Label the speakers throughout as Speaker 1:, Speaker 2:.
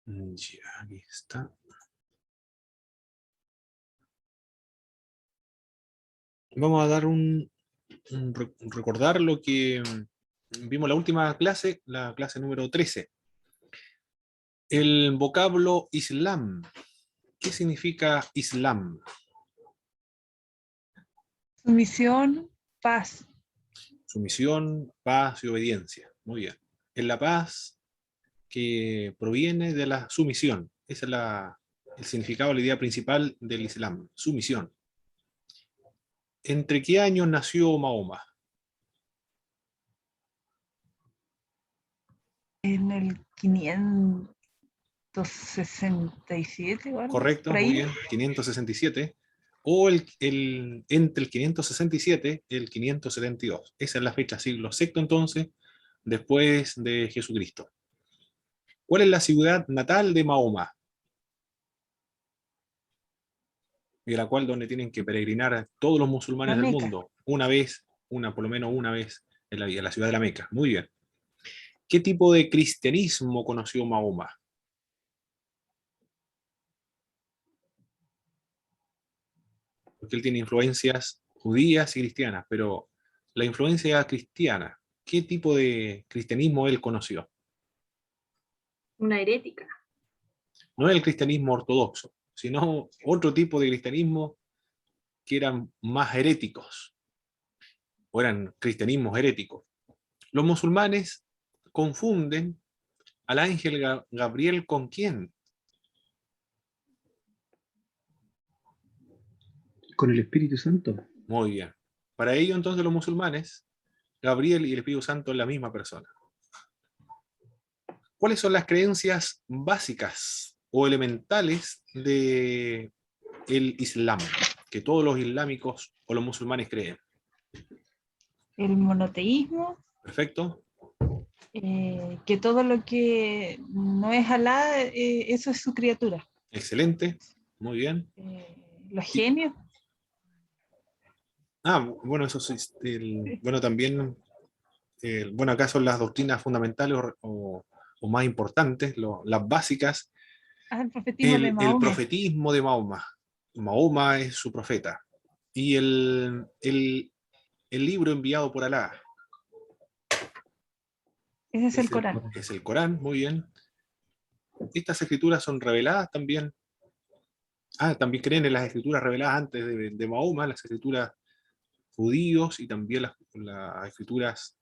Speaker 1: Ya, aquí está. Vamos a dar recordar lo que vimos la última clase, la clase número 13. El vocablo Islam. ¿Qué significa Islam?
Speaker 2: Sumisión, paz.
Speaker 1: Sumisión, paz y obediencia. Muy bien. Es la paz que proviene de la sumisión. Ese es el significado, la idea principal del Islam. Sumisión. ¿Entre qué años nació Mahoma?
Speaker 2: En el 567 o algo así, por
Speaker 1: Correcto, muy
Speaker 2: ahí.
Speaker 1: bien. 567. O entre el 567 y el 572. Esa es la fecha, siglo sexto entonces, después de Jesucristo. ¿Cuál es la ciudad natal de Mahoma? Y la cual donde tienen que peregrinar todos los
Speaker 2: La
Speaker 1: musulmanes del
Speaker 2: Meca.
Speaker 1: mundo, una vez, por lo menos una vez en la vida, la ciudad de la Meca. Muy bien. ¿Qué tipo de cristianismo conoció Mahoma? Porque él tiene influencias judías y cristianas, pero la influencia cristiana, ¿qué tipo de cristianismo él conoció?
Speaker 3: Una herética.
Speaker 1: No es el cristianismo ortodoxo, sino otro tipo de cristianismo que eran más heréticos, o eran cristianismos heréticos. Los musulmanes confunden al ángel Gabriel con quién.
Speaker 4: Con el Espíritu Santo.
Speaker 1: Muy bien. Para ello entonces los musulmanes, Gabriel y el Espíritu Santo es la misma persona. ¿Cuáles son las creencias básicas o elementales de el Islam, que todos los islámicos o los musulmanes creen?
Speaker 2: El monoteísmo,
Speaker 1: Perfecto.
Speaker 2: que todo lo que no es Alá, eso es su criatura.
Speaker 1: Excelente. Muy bien.
Speaker 2: Los genios.
Speaker 1: Bueno, eso sí, bueno, también, bueno, acá son las doctrinas fundamentales o más importantes, las básicas.
Speaker 2: El profetismo de
Speaker 1: El
Speaker 2: Mahoma.
Speaker 1: profetismo de Mahoma. Mahoma es su profeta. Y el libro enviado por Alá.
Speaker 2: Ese es el Corán.
Speaker 1: Es el Corán, muy bien. Estas escrituras son reveladas también. También creen en las escrituras reveladas antes de Mahoma, las escrituras judíos y también las escrituras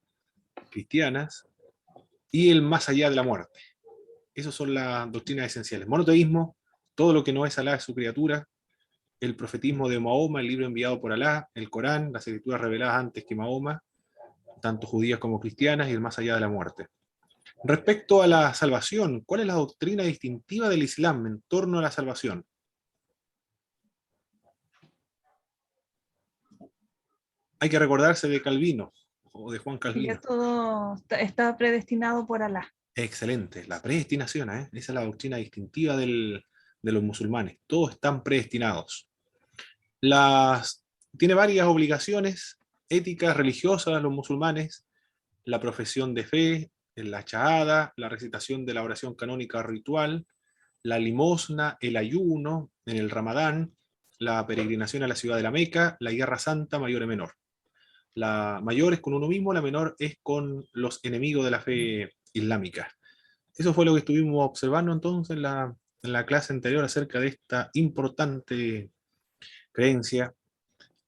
Speaker 1: cristianas, y el más allá de la muerte. Esas son las doctrinas esenciales. Monoteísmo, todo lo que no es Alá es su criatura. El profetismo de Mahoma, el libro enviado por Alá, el Corán, las escrituras reveladas antes que Mahoma, tanto judías como cristianas, y el más allá de la muerte. Respecto a la salvación, ¿cuál es la doctrina distintiva del Islam en torno a la salvación? Hay que recordarse de Calvino, o de Juan
Speaker 2: Que ya
Speaker 1: Calvino.
Speaker 2: todo está predestinado por Alá.
Speaker 1: Excelente, la predestinación, esa es la doctrina distintiva de los musulmanes. Todos están predestinados. Tiene varias obligaciones éticas, religiosas, los musulmanes: la profesión de fe, la shahada, la recitación de la oración canónica ritual, la limosna, el ayuno en el Ramadán, la peregrinación a la ciudad de la Meca, la guerra santa mayor y menor. La mayor es con uno mismo, la menor es con los enemigos de la fe islámica. Eso fue lo que estuvimos observando entonces en la clase anterior acerca de esta importante creencia,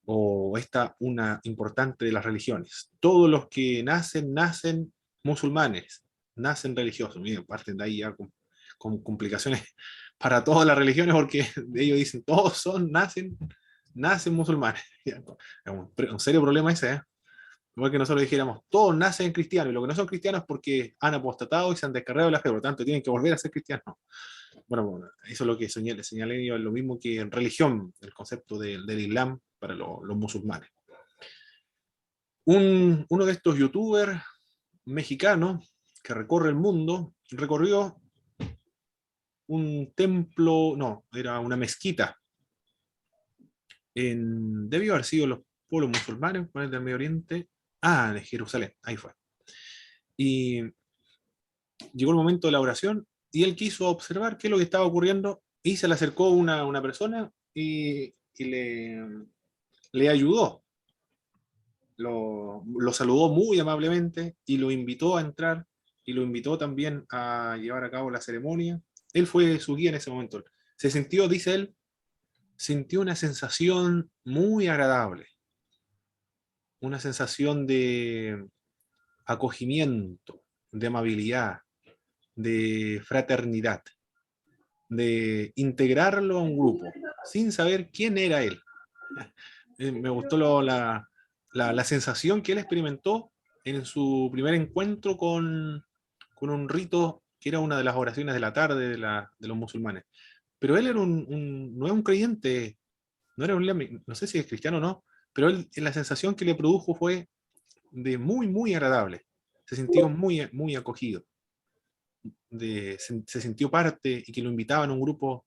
Speaker 1: o una importante de las religiones. Todos los que nacen musulmanes, nacen religiosos. Miren, parten de ahí ya con complicaciones para todas las religiones, porque ellos dicen, todos nacen musulmanes. Es un serio problema ese, ¿eh? Igual que nosotros dijéramos, todos nacen cristianos, y lo que no son cristianos es porque han apostatado y se han descargado de la fe, por lo tanto tienen que volver a ser cristianos. Bueno, eso es lo que señalé yo, lo mismo que en religión, el concepto del Islam para los musulmanes. Uno de estos youtubers mexicanos que recorre el mundo, recorrió un templo, no, era una mezquita, debió haber sido los pueblos musulmanes del Medio Oriente, de Jerusalén, ahí fue. Y llegó el momento de la oración y él quiso observar qué es lo que estaba ocurriendo, y se le acercó una persona y le ayudó. Lo saludó muy amablemente y lo invitó a entrar y lo invitó también a llevar a cabo la ceremonia. Él fue su guía en ese momento. Se sintió, dice él, sintió una sensación muy agradable, una sensación de acogimiento, de amabilidad, de fraternidad, de integrarlo a un grupo, sin saber quién era él. Me gustó la sensación que él experimentó en su primer encuentro con un rito que era una de las oraciones de la tarde de los musulmanes. Pero él era no era un creyente, no era no sé si es cristiano o no, pero él, la sensación que le produjo fue de muy, muy agradable. Se sintió muy, muy acogido. Se sintió parte y que lo invitaban a un grupo,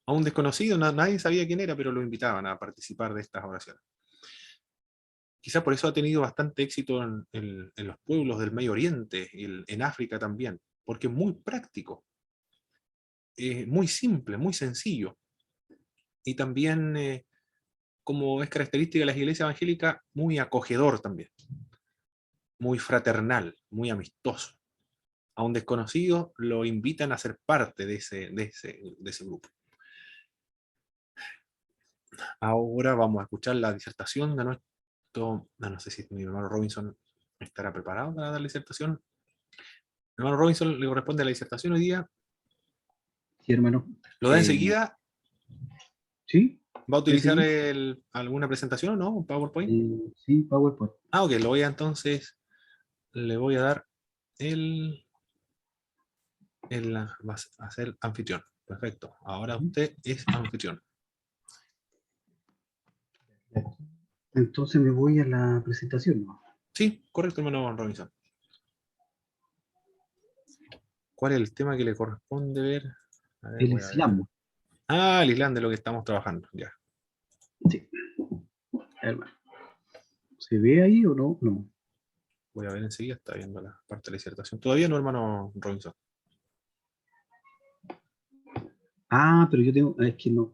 Speaker 1: a un desconocido, nadie sabía quién era, pero lo invitaban a participar de estas oraciones. Quizá por eso ha tenido bastante éxito en los pueblos del Medio Oriente y en África también, porque es muy práctico, muy simple, muy sencillo. Y también, como es característica de las iglesias evangélicas, muy acogedor también, muy fraternal, muy amistoso. A un desconocido lo invitan a ser parte de ese grupo. Ahora vamos a escuchar la disertación de nuestro, no sé si mi hermano Robinson estará preparado para dar la disertación. Mi hermano Robinson le corresponde la disertación hoy día.
Speaker 4: Sí, hermano.
Speaker 1: ¿Lo da enseguida?
Speaker 4: Sí.
Speaker 1: ¿Va a
Speaker 4: Sí,
Speaker 1: utilizar
Speaker 4: sí.
Speaker 1: alguna presentación o no? ¿Un PowerPoint?
Speaker 4: Sí, PowerPoint.
Speaker 1: Ah, ok, lo voy a entonces, le voy a dar va a ser anfitrión. Perfecto. Ahora usted es anfitrión.
Speaker 4: Entonces me voy a la presentación, ¿no?
Speaker 1: Sí, correcto, hermano Robinson. ¿Cuál es el tema que le corresponde ver? A ver,
Speaker 4: El
Speaker 1: voy a ver.
Speaker 4: Islam.
Speaker 1: Ah, el Islam de lo que estamos trabajando, ya.
Speaker 4: Sí. Hermano. ¿Se ve ahí o no? No.
Speaker 1: Voy a ver enseguida, está viendo la parte de la disertación. Todavía no, hermano Robinson.
Speaker 4: Ah, pero yo tengo, es que no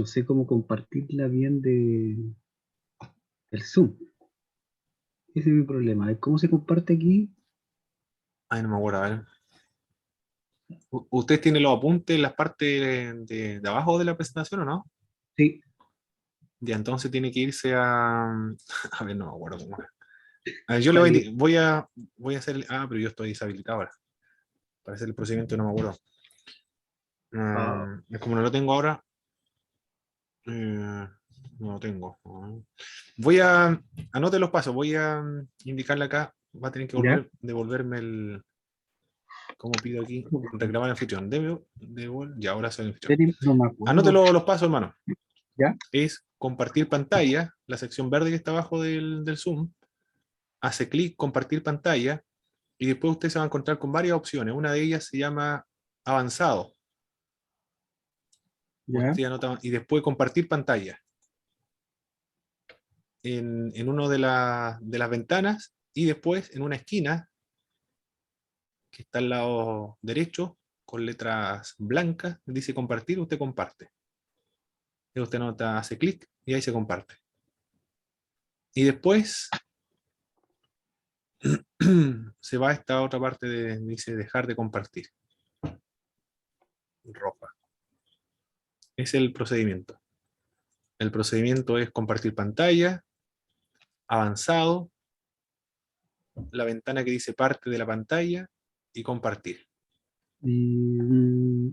Speaker 4: sé cómo compartirla bien el Zoom. Ese es mi problema. ¿Cómo se comparte aquí?
Speaker 1: Ay, no me acuerdo, a ver. ¿Usted tiene los apuntes en las partes de abajo de la presentación o no?
Speaker 4: Sí.
Speaker 1: Ya, entonces tiene que irse a... A ver, no me acuerdo cómo era. A ver, yo le
Speaker 4: Vale.
Speaker 1: voy a hacer... Ah, pero yo estoy deshabilitado ahora. Para hacer el procedimiento no me acuerdo.
Speaker 4: Ah,
Speaker 1: Como no lo tengo ahora, no lo tengo. Voy a... Anote los pasos, voy a indicarle acá. Va a tener que
Speaker 4: ¿ya?
Speaker 1: devolverme el... ¿Cómo pido aquí? Reclamar anfitrión. Ya, ahora soy anfitrión.
Speaker 4: No me
Speaker 1: Anote
Speaker 4: acuerdo.
Speaker 1: los pasos, hermano.
Speaker 4: ¿Ya?
Speaker 1: Es compartir pantalla, la sección verde que está abajo del Zoom. Hace clic, compartir pantalla, y después usted se va a encontrar con varias opciones. Una de ellas se llama avanzado.
Speaker 4: ¿Ya?
Speaker 1: Usted anota, y después compartir pantalla. En una de las ventanas, y después en una esquina que está al lado derecho, con letras blancas, dice compartir, usted comparte. Y usted anota, hace clic y ahí se comparte. Y después se va a esta otra parte dice dejar de compartir. Roja. Es el procedimiento. El procedimiento es compartir pantalla, avanzado, la ventana que dice parte de la pantalla y compartir.
Speaker 4: Mm,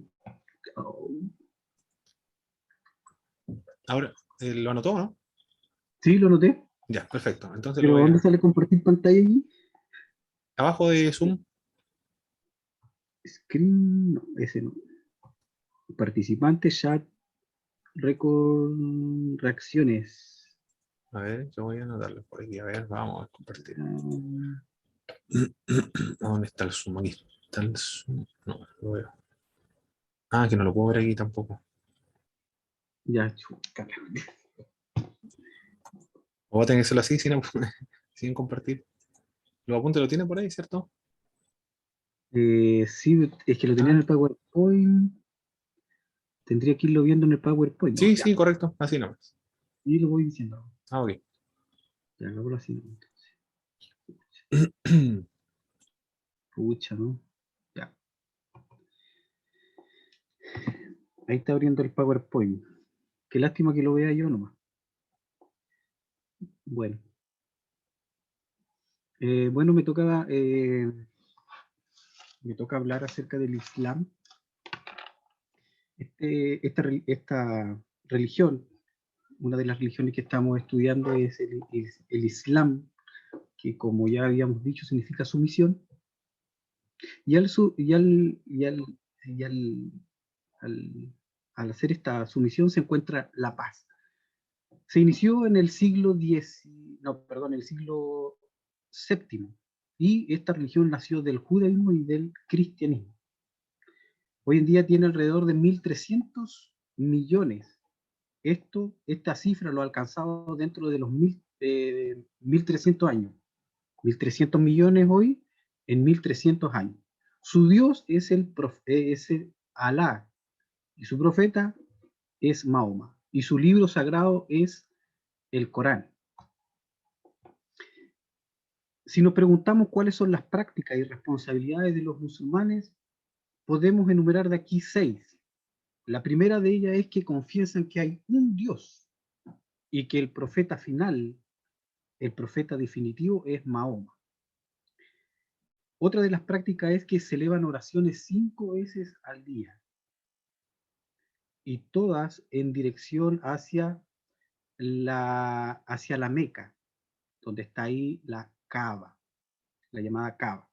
Speaker 4: oh,
Speaker 1: Ahora, ¿lo anotó, no?
Speaker 4: sí, lo noté.
Speaker 1: Ya, perfecto. Entonces lo
Speaker 4: Pero
Speaker 1: voy
Speaker 4: ¿dónde
Speaker 1: a...
Speaker 4: sale compartir pantalla allí?
Speaker 1: Abajo de Zoom,
Speaker 4: Screen, no, ese no. Participante, chat, record, reacciones.
Speaker 1: a ver, yo voy a anotarlo por aquí. A ver, vamos a compartir.
Speaker 4: Ah,
Speaker 1: ¿Dónde está el Zoom? Aquí está el Zoom. No, lo veo. Ah, que no lo puedo ver aquí tampoco.
Speaker 4: ya, chuta.
Speaker 1: O va a tener que hacerlo así sin, sin compartir. Los apuntes lo tiene por ahí, ¿cierto?
Speaker 4: Sí, es que lo tenía en el PowerPoint. Tendría que irlo viendo en el PowerPoint.
Speaker 1: Sí,
Speaker 4: Ya,
Speaker 1: sí, correcto, así nomás.
Speaker 4: y lo voy diciendo.
Speaker 1: Ah, ok.
Speaker 4: Ya, hagámoslo así. Pucha, ¿no? Ya. Ahí está abriendo el PowerPoint. Qué lástima que lo vea yo nomás. Bueno. Bueno, me toca hablar acerca del Islam. Esta religión, una de las religiones que estamos estudiando es el Islam, que como ya habíamos dicho significa sumisión. Y al, su- y al- al hacer esta sumisión se encuentra la paz. Se inició en el siglo el siglo VII, y esta religión nació del judaísmo y del cristianismo. Hoy en día tiene alrededor de 1.300 millones. Esta cifra lo ha alcanzado dentro de los 1.300 años. 1.300 millones hoy en 1.300 años. Su Dios es el Alá, y su profeta es Mahoma, y su libro sagrado es el Corán. Si nos preguntamos cuáles son las prácticas y responsabilidades de los musulmanes, podemos enumerar de aquí 6. La primera de ellas es que confiesan que hay un Dios y que el profeta final, el profeta definitivo, es Mahoma. Otra de las prácticas es que se elevan oraciones 5 veces al día, y todas en dirección hacia la Meca, donde está ahí la Kaaba, la llamada Kaaba.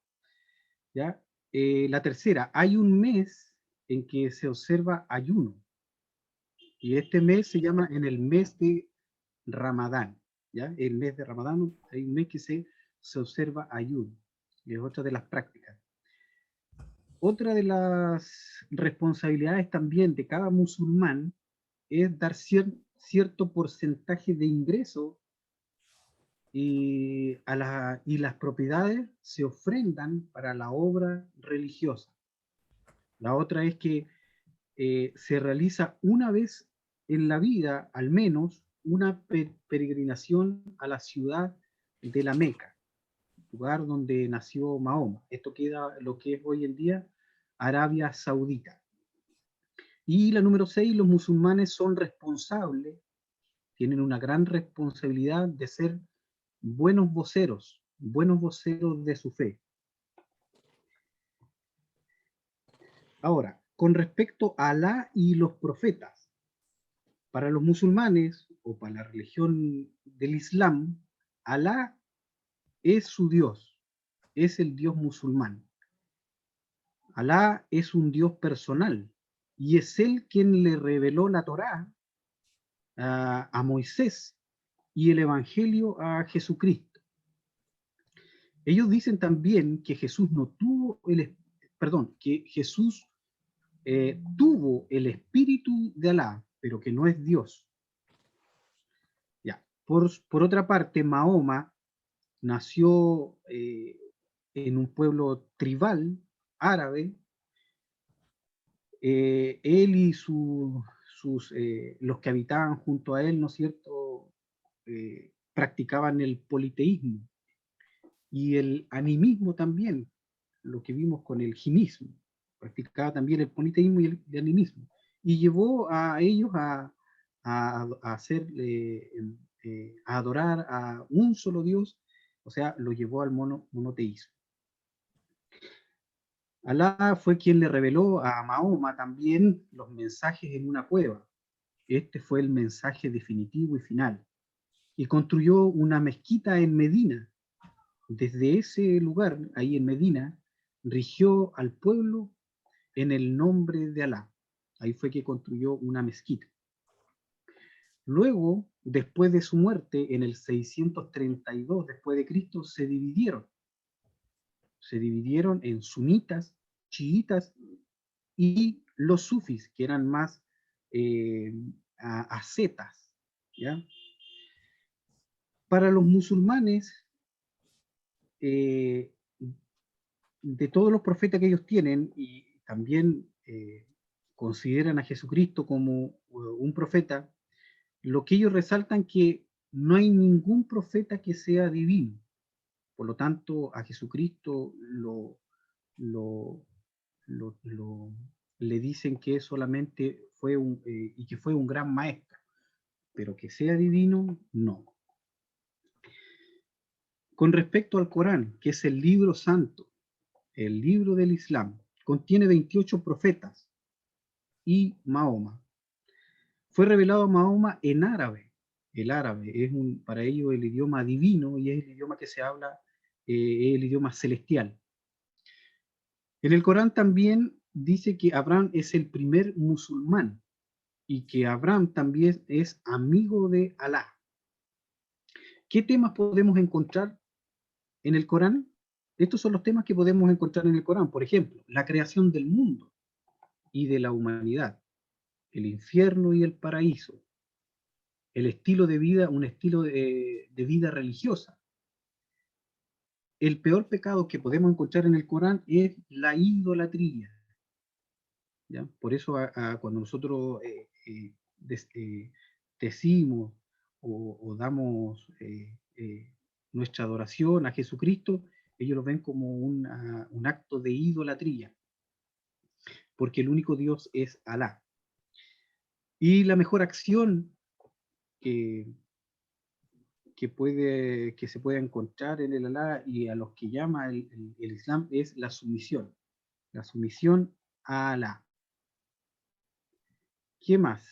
Speaker 4: ¿Ya? La tercera, hay un mes en que se observa ayuno, y este mes se llama en el mes de Ramadán. ¿Ya? El mes de Ramadán, hay un mes que se observa ayuno, y es otra de las prácticas. Otra de las responsabilidades también de cada musulmán es dar cierto porcentaje de ingreso, y las propiedades se ofrendan para la obra religiosa. La otra es que se realiza una vez en la vida, al menos, una peregrinación a la ciudad de la Meca, lugar donde nació Mahoma. Esto queda lo que es hoy en día Arabia Saudita. Y la número 6, los musulmanes son responsables, tienen una gran responsabilidad de ser buenos voceros de su fe. Ahora, con respecto a Alá y los profetas, para los musulmanes o para la religión del Islam, Alá es su Dios, es el Dios musulmán. Alá es un Dios personal, y es él quien le reveló la Torá a Moisés y el Evangelio a Jesucristo. Ellos dicen también que Jesús no tuvo que Jesús tuvo el espíritu de Alá, pero que no es Dios. Ya. Por otra parte, Mahoma nació en un pueblo tribal árabe. Él y los que habitaban junto a él, ¿no es cierto?, practicaban el politeísmo y el animismo también, lo que vimos con el jinismo. Practicaba también el politeísmo y el animismo, y llevó a ellos a adorar a un solo Dios, o sea, lo llevó al monoteísmo. Alá fue quien le reveló a Mahoma también los mensajes en una cueva. Este fue el mensaje definitivo y final. Y construyó una mezquita en Medina. Desde ese lugar, ahí en Medina, rigió al pueblo en el nombre de Alá. Ahí fue que construyó una mezquita. Luego, después de su muerte, en el 632 después de Cristo, se dividieron. Se dividieron en sunitas, chiitas y los sufis, que eran más ascetas, ¿ya? Para los musulmanes, eh, de todos los profetas que ellos tienen, y también consideran a Jesucristo como un profeta, lo que ellos resaltan que no hay ningún profeta que sea divino. Por lo tanto, a Jesucristo le dicen que solamente fue y que fue un gran maestro, pero que sea divino, no. Con respecto al Corán, que es el libro santo, el libro del Islam, contiene 28 profetas y Mahoma. Fue revelado a Mahoma en árabe. El árabe es para ellos el idioma divino y es el idioma que se habla, el idioma celestial. En el Corán también dice que Abraham es el primer musulmán y que Abraham también es amigo de Alá. ¿Qué temas podemos encontrar en el Corán? Estos son los temas que podemos encontrar en el Corán. Por ejemplo, la creación del mundo y de la humanidad, el infierno y el paraíso, el estilo de vida, un estilo de vida religiosa. El peor pecado que podemos encontrar en el Corán es la idolatría. ¿Ya? Por eso cuando nosotros decimos o damos nuestra adoración a Jesucristo, ellos lo ven como un acto de idolatría, porque el único Dios es Alá. Y la mejor acción que se puede encontrar en el Alá y a los que llama el Islam es la sumisión a Alá. ¿Qué más?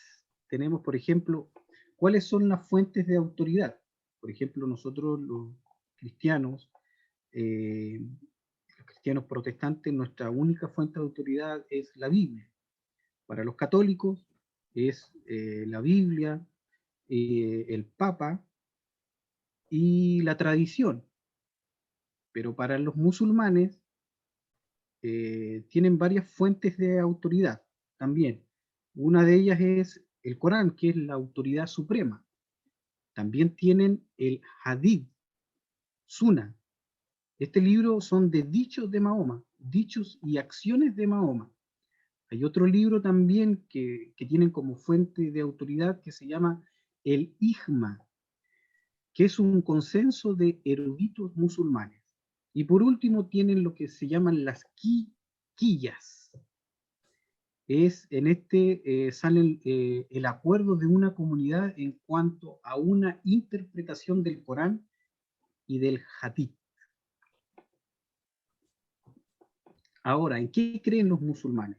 Speaker 4: Tenemos, por ejemplo, ¿cuáles son las fuentes de autoridad? Por ejemplo, nosotros los cristianos protestantes, nuestra única fuente de autoridad es la Biblia. Para los católicos es la Biblia, el Papa y la tradición. Pero para los musulmanes tienen varias fuentes de autoridad también. Una de ellas es el Corán, que es la autoridad suprema. También tienen el Hadith, Sunna. Este libro son de dichos de Mahoma, dichos y acciones de Mahoma. Hay otro libro también que tienen como fuente de autoridad que se llama el Ijma, que es un consenso de eruditos musulmanes. Y por último tienen lo que se llaman las quillas. En sale el acuerdo de una comunidad en cuanto a una interpretación del Corán y del Hadith. Ahora, ¿en qué creen los musulmanes?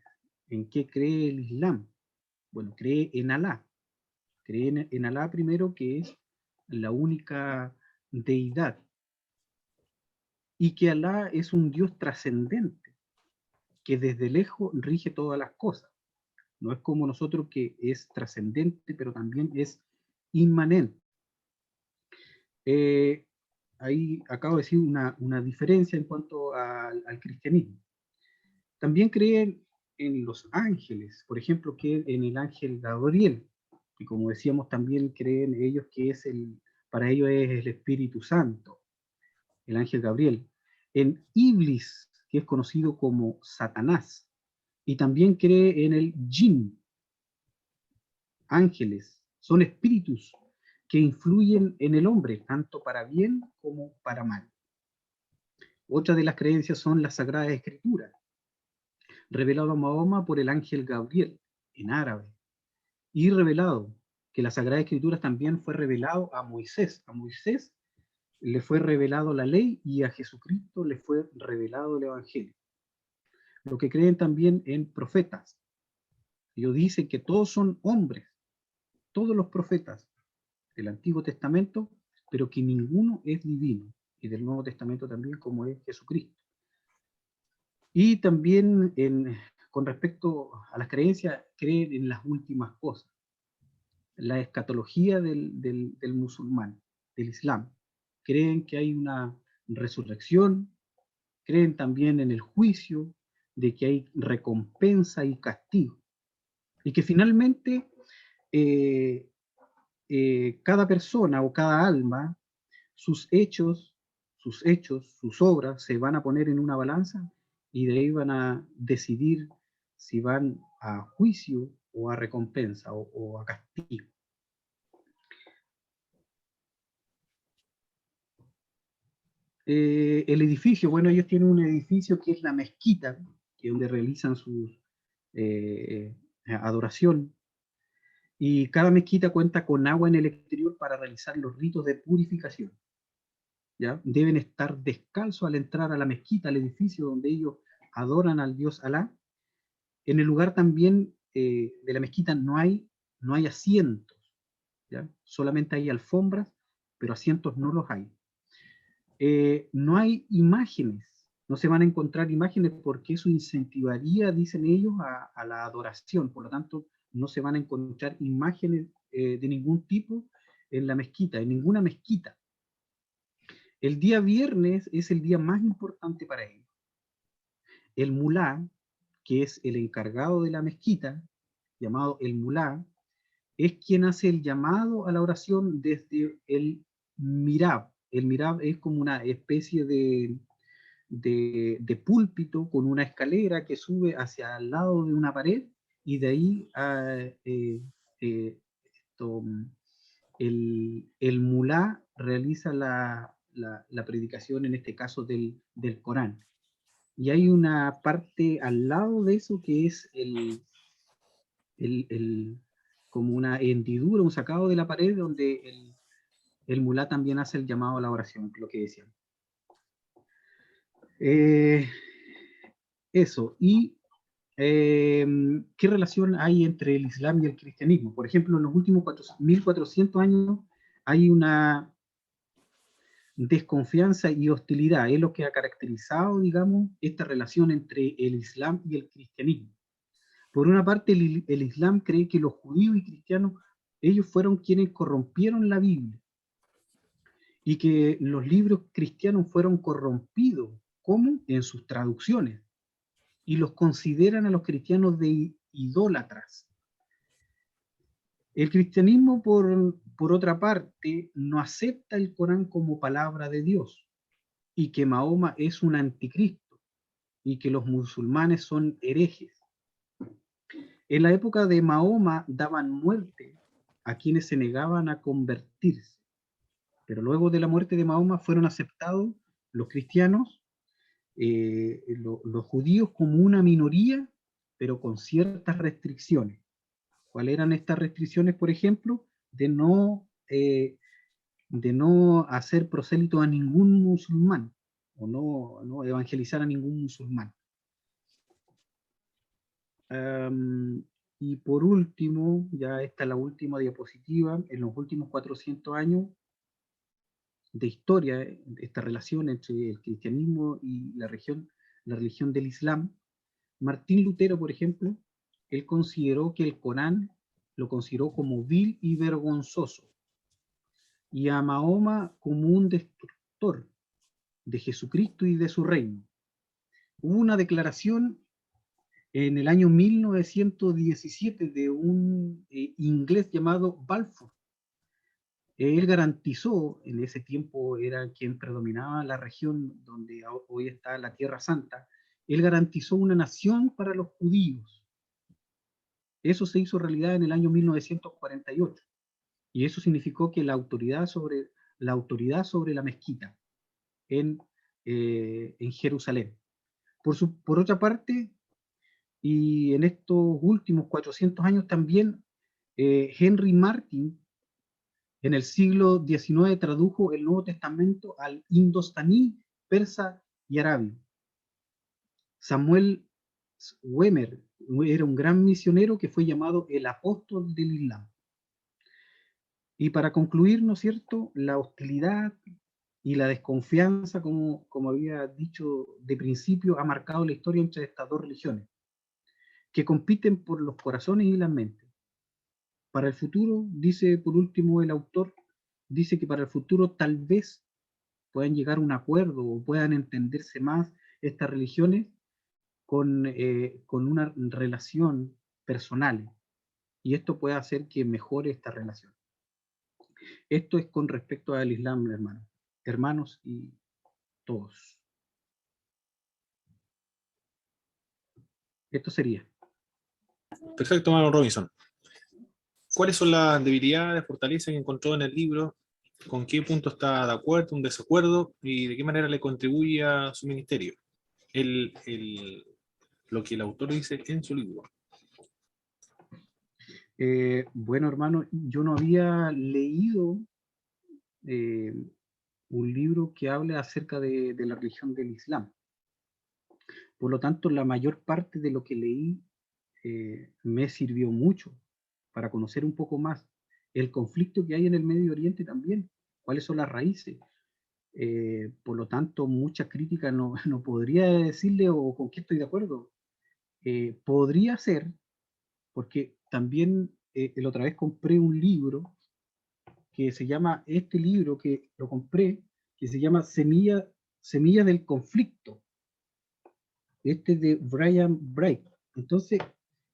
Speaker 4: ¿En qué cree el Islam? Bueno, cree en Alá. Cree en Alá primero, que es la única deidad. Y que Alá es un Dios trascendente, que desde lejos rige todas las cosas. No es como nosotros, que es trascendente, pero también es inmanente. Ahí acabo de decir una diferencia en cuanto al cristianismo. También creen en los ángeles, por ejemplo, que en el ángel Gabriel, que como decíamos también creen ellos que para ellos es el Espíritu Santo, el ángel Gabriel. En Iblis, que es conocido como Satanás, y también cree en el Jinn. Ángeles son espíritus que influyen en el hombre, tanto para bien como para mal. Otra de las creencias son las Sagradas Escrituras, revelado a Mahoma por el ángel Gabriel, en árabe, y revelado, que la Sagrada Escritura también fue revelado a Moisés. A Moisés le fue revelado la ley y a Jesucristo le fue revelado el Evangelio. Lo que creen también en profetas. Ellos dicen que todos son hombres, todos los profetas del Antiguo Testamento, pero que ninguno es divino, y del Nuevo Testamento también, como es Jesucristo. Y también con respecto a las creencias, creen en las últimas cosas. La escatología del musulmán, del Islam. Creen que hay una resurrección, creen también en el juicio, de que hay recompensa y castigo. Y que finalmente cada persona o cada alma, sus hechos, sus obras se van a poner en una balanza y de ahí van a decidir si van a juicio o a recompensa o a castigo. El edificio, bueno, ellos tienen un edificio que es la mezquita, que es donde realizan su adoración, y cada mezquita cuenta con agua en el exterior para realizar los ritos de purificación. ¿Ya? Deben estar descalzos al entrar a la mezquita, al edificio donde ellos adoran al Dios Alá. En el lugar también de la mezquita no hay asientos, ¿ya? Solamente hay alfombras, pero asientos no los hay. No hay imágenes, no se van a encontrar imágenes porque eso incentivaría, dicen ellos, a la adoración. Por lo tanto, no se van a encontrar imágenes de ningún tipo en la mezquita, en ninguna mezquita. El día viernes es el día más importante para ellos. El mulá, que es el encargado de la mezquita, llamado el mulá, es quien hace el llamado a la oración desde el mirab. El mirab es como una especie de púlpito con una escalera que sube hacia el lado de una pared, y de ahí el mulá realiza la predicación, en este caso del Corán. Y hay una parte al lado de eso que es como una hendidura, un sacado de la pared donde el mulá también hace el llamado a la oración, lo que decían. Eso, y ¿qué relación hay entre el Islam y el cristianismo? Por ejemplo, en los últimos 1400 años hay una desconfianza y hostilidad, es lo que ha caracterizado, digamos, esta relación entre el Islam y el cristianismo. Por una parte, el Islam cree que los judíos y cristianos, ellos fueron quienes corrompieron la Biblia, y que los libros cristianos fueron corrompidos, ¿cómo? En sus traducciones, y los consideran a los cristianos de idólatras. El cristianismo, por otra parte, no acepta el Corán como palabra de Dios, y que Mahoma es un anticristo, y que los musulmanes son herejes. En la época de Mahoma daban muerte a quienes se negaban a convertirse, pero luego de la muerte de Mahoma fueron aceptados los cristianos, los judíos como una minoría, pero con ciertas restricciones. ¿Cuáles eran estas restricciones, por ejemplo? De no hacer prosélito a ningún musulmán, o no evangelizar a ningún musulmán. Y por último, ya esta es la última diapositiva, en los últimos 400 años de historia, esta relación entre el cristianismo y la religión del Islam, Martín Lutero, por ejemplo, él consideró que el Corán lo consideró como vil y vergonzoso, y a Mahoma como un destructor de Jesucristo y de su reino. Hubo una declaración en el año 1917 de un inglés llamado Balfour. Él garantizó, en ese tiempo era quien predominaba la región donde hoy está la Tierra Santa, él garantizó una nación para los judíos. Eso se hizo realidad en el año 1948. Y eso significó que la autoridad sobre la mezquita en Jerusalén. Por otra parte, y en estos últimos 400 años también, Henry Martyn en el siglo XIX tradujo el Nuevo Testamento al indostaní, persa y arábigo. Samuel Wemer era un gran misionero que fue llamado el apóstol del Islam. Y para concluir, ¿no es cierto?, la hostilidad y la desconfianza, como había dicho de principio, ha marcado la historia entre estas dos religiones, que compiten por los corazones y las mentes. Para el futuro, dice por último el autor, dice que para el futuro tal vez puedan llegar a un acuerdo o puedan entenderse más estas religiones con una relación personal, y esto puede hacer que mejore esta relación. Esto es con respecto al Islam, hermanos y todos. Esto sería.
Speaker 1: Perfecto, hermano Robinson. ¿Cuáles son las debilidades, fortalezas que encontró en el libro? ¿Con qué punto está de acuerdo, un desacuerdo? ¿Y de qué manera le contribuye a su ministerio? Lo que el autor dice en su libro.
Speaker 4: Bueno, hermano, yo no había leído eh, un libro que hable acerca de la religión del Islam. Por lo tanto, la mayor parte de lo que leí me sirvió mucho para conocer un poco más el conflicto que hay en el Medio Oriente también, cuáles son las raíces. Por lo tanto, mucha crítica no, no podría decirle o con qué estoy de acuerdo. Podría ser, porque también la otra vez compré un libro que se llama, este libro que lo compré, que se llama Semilla del Conflicto. Este de Brian Bright. Entonces,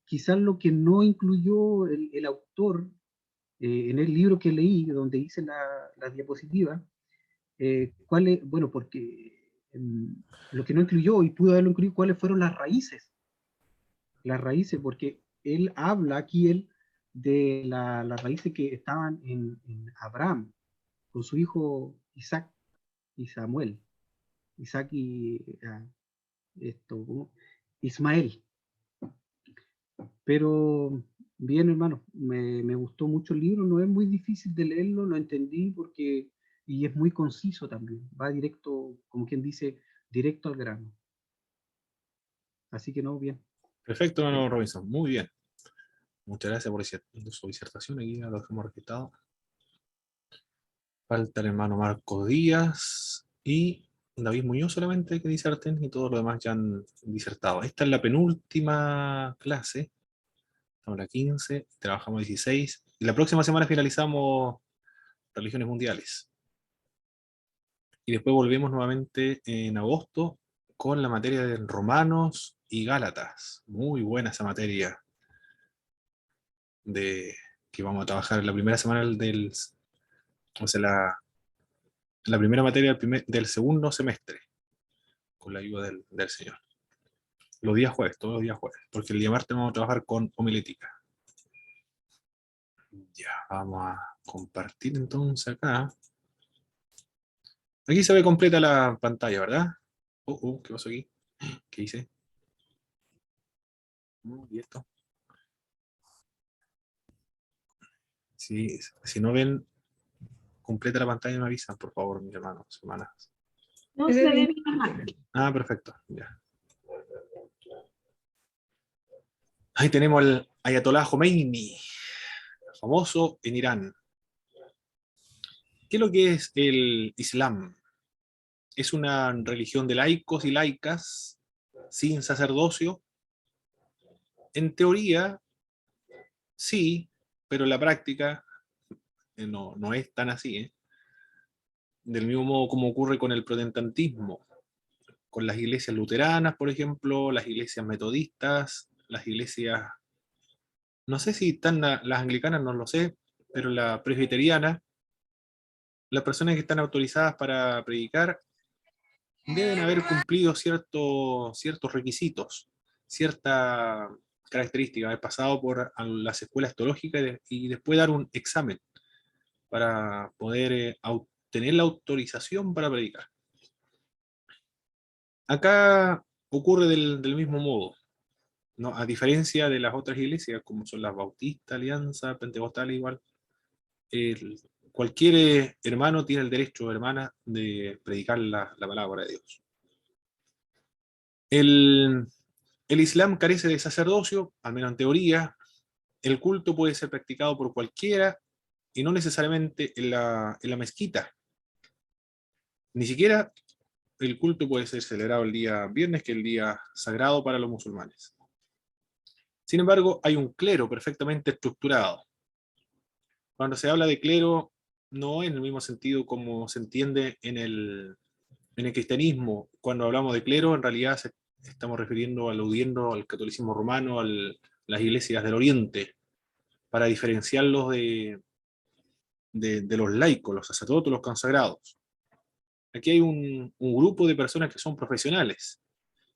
Speaker 4: quizás lo que no incluyó el autor en el libro que leí, donde hice la diapositiva, bueno, porque lo que no incluyó y pudo haberlo incluido, cuáles fueron las raíces, porque él habla aquí de las raíces que estaban en Abraham, con su hijo Isaac y Samuel, Isaac y ¿cómo? Ismael. Pero bien, hermano, me gustó mucho el libro, no es muy difícil de leerlo, lo entendí y es muy conciso también, va directo, como quien dice, directo al grano. Así que no, bien.
Speaker 1: Perfecto, hermano Robinson. Muy bien. Muchas gracias por su disertación. Aquí ya lo hemos registrado. Falta el hermano Marco Díaz y David Muñoz solamente que diserten y todos los demás ya han disertado. Esta es la penúltima clase. Estamos en la 15, trabajamos 16. Y la próxima semana finalizamos religiones mundiales. Y después volvemos nuevamente en agosto con la materia de Romanos y Gálatas. Muy buena esa materia que vamos a trabajar en la primera semana o sea, la primera materia del segundo semestre, con la ayuda del Señor. Los días jueves, todos los días jueves, porque el día martes vamos a trabajar con homilética. Ya, vamos a compartir entonces acá. Aquí se ve completa la pantalla, ¿verdad? ¿Qué pasó aquí? ¿Qué hice? ¿Y esto? Si no ven completa la pantalla, me avisan, por favor, mis hermanos, hermanas.
Speaker 3: No se ve bien, hermano.
Speaker 1: Ah, perfecto, ya. Ahí tenemos al Ayatollah Khomeini, famoso en Irán. ¿Qué es lo que es el Islam? Es una religión de laicos y laicas, sin sacerdocio. En teoría, sí, pero en la práctica no es tan así, ¿eh? Del mismo modo como ocurre con el protestantismo, con las iglesias luteranas, por ejemplo, las iglesias metodistas, las iglesias, no sé si están las anglicanas, no lo sé, pero la presbiteriana, las personas que están autorizadas para predicar deben haber cumplido ciertos requisitos, cierta característica, haber pasado por las escuelas teológicas y después dar un examen para poder obtener la autorización para predicar. Acá ocurre del mismo modo, ¿no? A diferencia de las otras iglesias, como son las bautistas, alianza, pentecostal, igual, cualquier hermano tiene el derecho, hermana, de predicar la palabra de Dios. El Islam carece de sacerdocio, al menos en teoría. El culto puede ser practicado por cualquiera y no necesariamente en la mezquita. Ni siquiera el culto puede ser celebrado el día viernes, que es el día sagrado para los musulmanes. Sin embargo, hay un clero perfectamente estructurado. Cuando se habla de clero, no en el mismo sentido como se entiende en el cristianismo. Cuando hablamos de clero, en realidad estamos aludiendo al catolicismo romano, a las iglesias del Oriente, para diferenciarlos de los laicos, los sacerdotes, los consagrados. Aquí hay un grupo de personas que son profesionales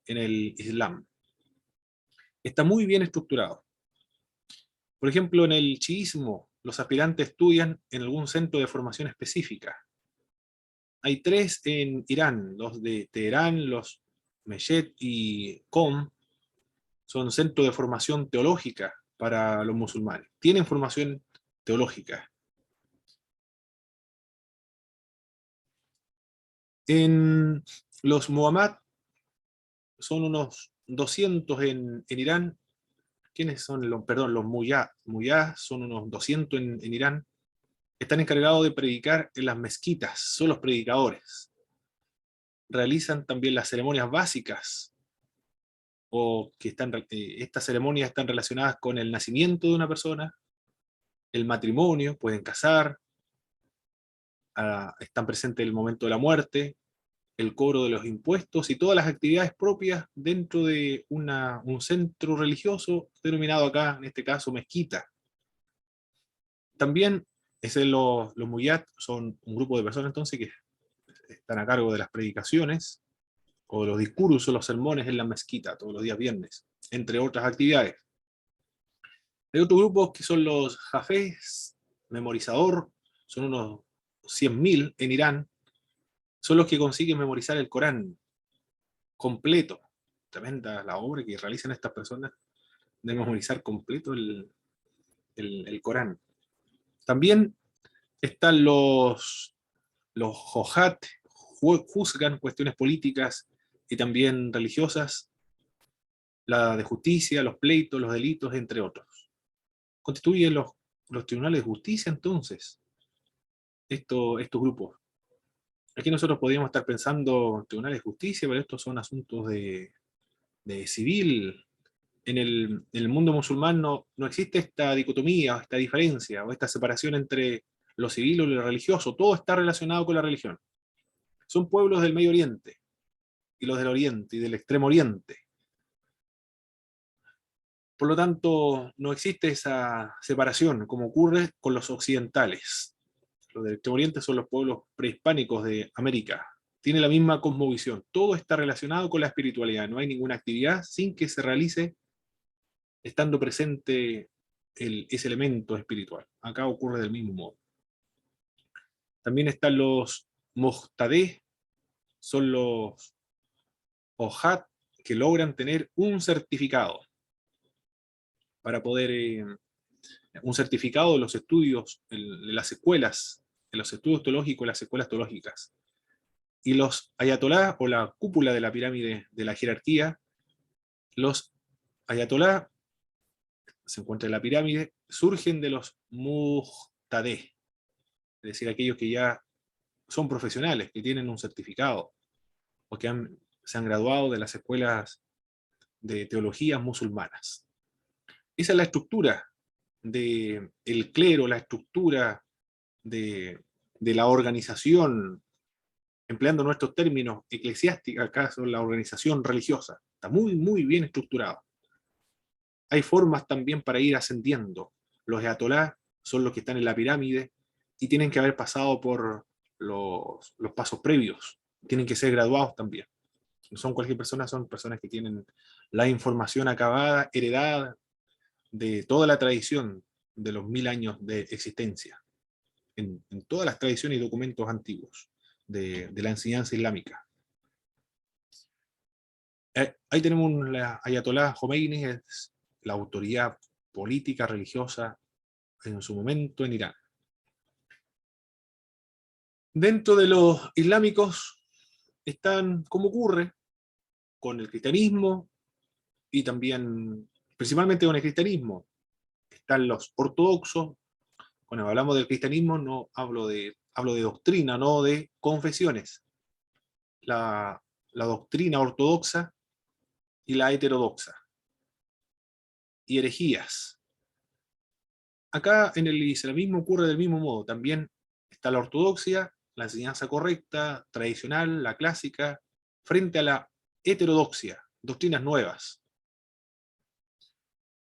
Speaker 1: en el Islam. Está muy bien estructurado. Por ejemplo, en el chiismo, los aspirantes estudian en algún centro de formación específica. Hay 3 en Irán, los de Teherán, los Meshed y Qom, son centros de formación teológica para los musulmanes. Tienen formación teológica. En los Muhammad son unos 200 en Irán. ¿Quiénes son? Los Muyá. Muyá son unos 200 en Irán. Están encargados de predicar en las mezquitas, son los predicadores. Realizan también las ceremonias básicas, o que estas ceremonias están relacionadas con el nacimiento de una persona, el matrimonio, pueden casar, están presentes el momento de la muerte, el cobro de los impuestos y todas las actividades propias dentro de un centro religioso denominado acá, en este caso, mezquita. También los muyat son un grupo de personas entonces que están a cargo de las predicaciones o los discursos o los sermones en la mezquita todos los días viernes, entre otras actividades. Hay otros grupos que son los jafés, memorizador, son unos 100.000 en Irán, son los que consiguen memorizar el Corán completo. Tremenda la obra que realizan estas personas de memorizar completo el Corán. También están los Jojat, juzgan cuestiones políticas y también religiosas, la de justicia, los pleitos, los delitos, entre otros. Constituyen los tribunales de justicia, entonces, estos grupos. Aquí nosotros podríamos estar pensando en tribunales de justicia, pero estos son asuntos de civil. En el mundo musulmán no existe esta dicotomía, esta diferencia, o esta separación entre lo civil y lo religioso. Todo está relacionado con la religión. Son pueblos del Medio Oriente, y los del Oriente, y del Extremo Oriente. Por lo tanto, no existe esa separación, como ocurre con los occidentales. Los del Extremo Oriente son los pueblos prehispánicos de América. Tiene la misma cosmovisión. Todo está relacionado con la espiritualidad. No hay ninguna actividad sin que se realice estando presente ese elemento espiritual. Acá ocurre del mismo modo. También están los Mohtadé, son los Ojat, que logran tener un certificado para poder, un certificado de los estudios, de las escuelas, de los estudios teológicos, las escuelas teológicas. Y los ayatolá, o la cúpula de la pirámide de la jerarquía, los ayatolá, se encuentra en la pirámide, surgen de los muhtadé, es decir, aquellos que ya son profesionales, que tienen un certificado, o que se han graduado de las escuelas de teologías musulmanas. Esa es la estructura del clero, la estructura de la organización, empleando nuestros términos eclesiásticos, acá son la organización religiosa. Está muy, muy bien estructurado. Hay formas también para ir ascendiendo. Los ayatolás son los que están en la pirámide y tienen que haber pasado por los pasos previos. Tienen que ser graduados también. No son cualquier persona, son personas que tienen la información acabada, heredada de toda la tradición de los 1000 años de existencia, en todas las tradiciones y documentos antiguos de la enseñanza islámica. Ahí tenemos la Ayatollah Khomeini, es la autoridad política, religiosa en su momento en Irán. Dentro de los islámicos están, como ocurre con el cristianismo, y también, principalmente con el cristianismo, están los ortodoxos. Cuando hablamos del cristianismo, no hablo de doctrina, no de confesiones. La doctrina ortodoxa y la heterodoxa. Y herejías. Acá en el islamismo ocurre del mismo modo. También está la ortodoxia, la enseñanza correcta, tradicional, la clásica, frente a la heterodoxia, doctrinas nuevas.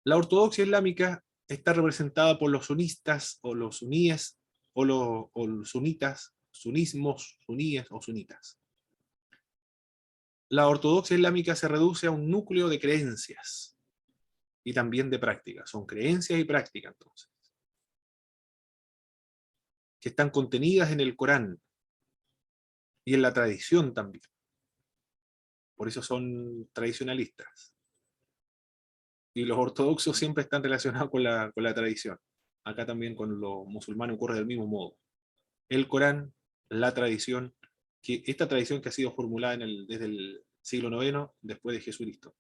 Speaker 1: La ortodoxia islámica está representada por los sunistas, o los suníes, o los sunitas, sunismos, suníes o sunitas. La ortodoxia islámica se reduce a un núcleo de creencias. y también de práctica. Son creencias y prácticas, entonces, que están contenidas en el Corán y en la tradición también. Por eso son tradicionalistas. Y los ortodoxos siempre están relacionados con la tradición. Acá también con los musulmanes ocurre del mismo modo. El Corán, la tradición, que esta tradición que ha sido formulada desde el siglo IX después de Jesucristo.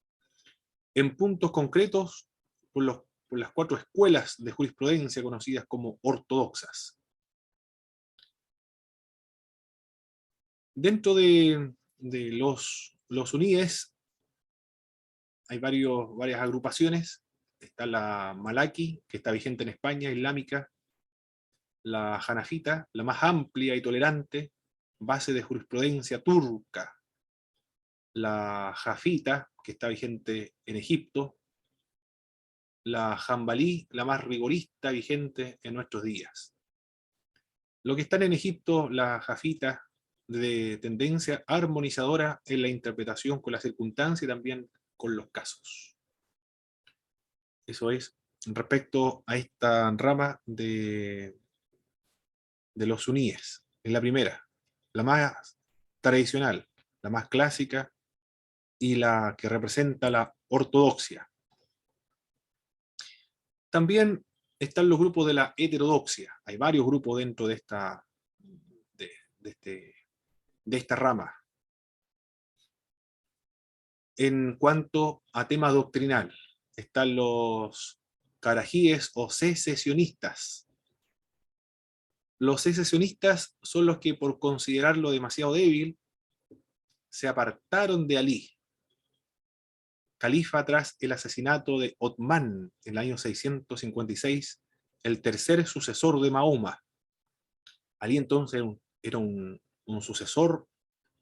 Speaker 1: En puntos concretos, por las 4 escuelas de jurisprudencia conocidas como ortodoxas. Dentro de los suníes hay varias agrupaciones. Está la Malaki, que está vigente en España, islámica. La Hanafita, la más amplia y tolerante, base de jurisprudencia turca. La Jafita, que está vigente en Egipto. La Hanbalí, la más rigorista, vigente en nuestros días. Lo que están en Egipto, la Jafita, de tendencia armonizadora en la interpretación con la circunstancia y también con los casos. Eso es respecto a esta rama de los suníes. Es la primera, la más tradicional, la más clásica y la que representa la ortodoxia. También están los grupos de la heterodoxia. Hay varios grupos dentro de esta rama. En cuanto a tema doctrinal, están los carajíes o secesionistas. Los secesionistas son los que, por considerarlo demasiado débil, se apartaron de Alí, califa tras el asesinato de Othman en el año 656, el tercer sucesor de Mahoma. Alí entonces era un sucesor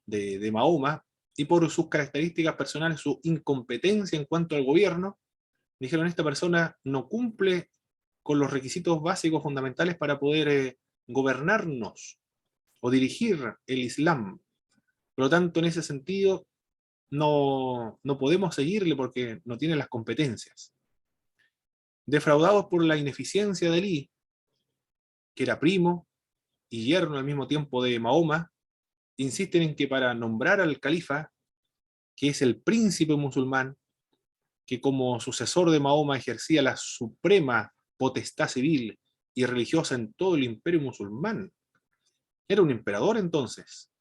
Speaker 1: de Mahoma, y por sus características personales, su incompetencia en cuanto al gobierno, dijeron: esta persona no cumple con los requisitos básicos fundamentales para poder gobernarnos o dirigir el Islam. Por lo tanto, en ese sentido, no podemos seguirle porque no tiene las competencias. Defraudados por la ineficiencia de Alí, que era primo y yerno al mismo tiempo de Mahoma, insisten en que para nombrar al califa, que es el príncipe musulmán, que como sucesor de Mahoma ejercía la suprema potestad civil y religiosa en todo el imperio musulmán, era un emperador entonces,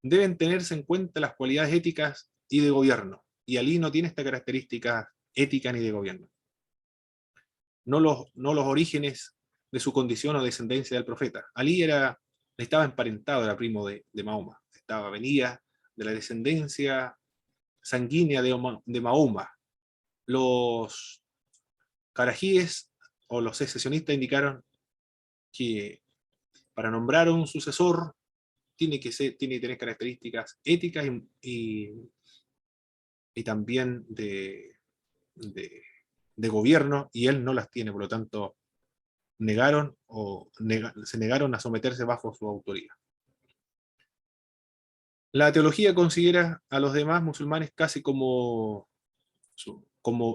Speaker 1: deben tenerse en cuenta las cualidades éticas y de gobierno, y Alí no tiene esta característica ética ni de gobierno. No los orígenes de su condición o descendencia del profeta. Alí estaba emparentado, era primo de Mahoma, venía de la descendencia sanguínea de Mahoma. Los carajíes o los secesionistas indicaron que para nombrar un sucesor tiene que tener características éticas y también de gobierno, y él no las tiene. Por lo tanto, se negaron a someterse bajo su autoridad. La teología considera a los demás musulmanes casi como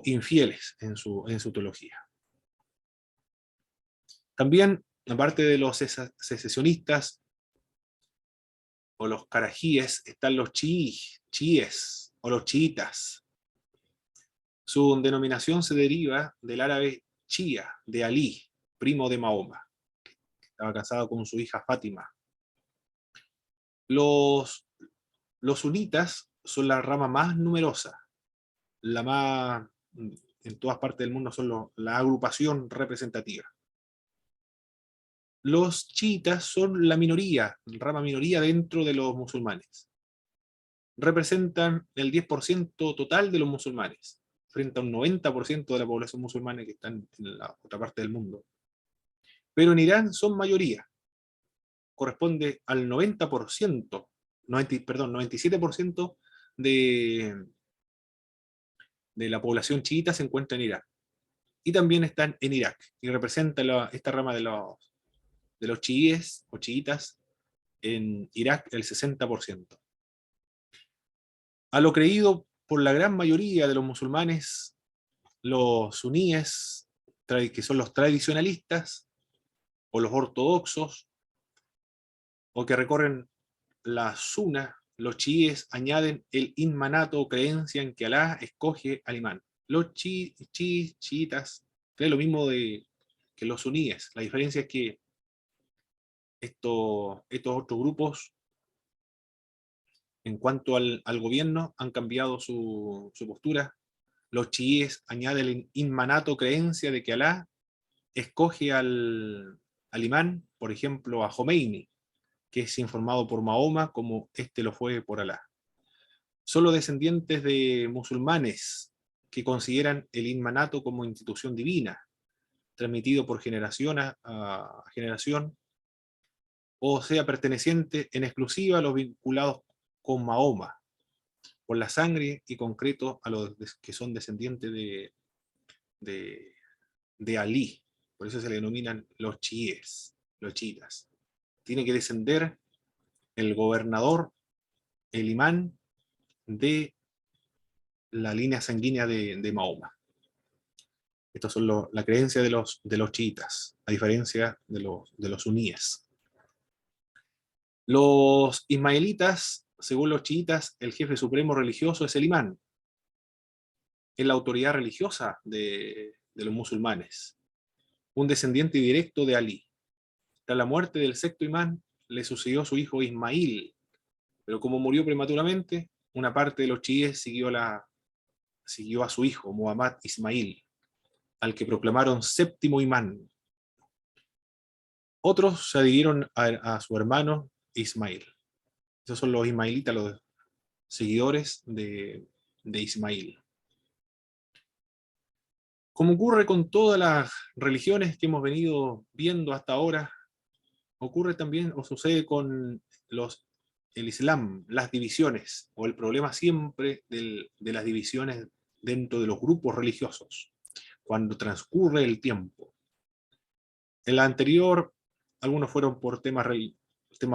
Speaker 1: infieles en su teología. También, aparte de los secesionistas o los carajíes, están los chiíes o los chiitas. Su denominación se deriva del árabe chía, de Alí, primo de Mahoma, que estaba casado con su hija Fátima. Los sunitas son la rama más numerosa, en todas partes del mundo son la agrupación representativa. Los chiitas son la rama minoría dentro de los musulmanes. Representan el 10% total de los musulmanes, frente a un 90% de la población musulmana que está en la otra parte del mundo. Pero en Irán son mayoría. Corresponde al 97% de la población chiita se encuentra en Irán. Y también están en Irak, y representa esta rama de los chiíes o chiitas en Irak el 60%. A lo creído por la gran mayoría de los musulmanes, los suníes, que son los tradicionalistas, o los ortodoxos, o que recorren la suna. Los chiíes añaden el inmanato o creencia en que Alá escoge al imán. Los chiitas creen lo mismo que los suníes. La diferencia es que estos otros grupos, en cuanto al gobierno, han cambiado su postura. Los chiíes añaden el inmanato creencia de que Alá escoge al imán, por ejemplo, a Jomeini, que es informado por Mahoma como este lo fue por Alá. Solo descendientes de musulmanes que consideran el inmanato como institución divina, transmitido por generación a generación, o sea, perteneciente en exclusiva a los vinculados con Mahoma, por la sangre, y concreto a los que son descendientes de Ali. Por eso se le denominan los chiíes, los chiitas. Tiene que descender el gobernador, el imán, de la línea sanguínea de Mahoma. Estas son la creencia de los chiitas, a diferencia de los suníes. Los ismaelitas, según los chiitas, el jefe supremo religioso es el imán. Es la autoridad religiosa de los musulmanes, un descendiente directo de Ali. Tras la muerte del sexto imán, le sucedió su hijo Ismail, pero como murió prematuramente, una parte de los chiíes siguió a su hijo, Muhammad Ismail, al que proclamaron séptimo imán. Otros se adhirieron a su hermano Ismail. Esos son los ismailitas, los seguidores de Ismail. Como ocurre con todas las religiones que hemos venido viendo hasta ahora, ocurre también o sucede con el Islam, las divisiones, o el problema siempre de las divisiones dentro de los grupos religiosos, cuando transcurre el tiempo. En la anterior, algunos fueron por temas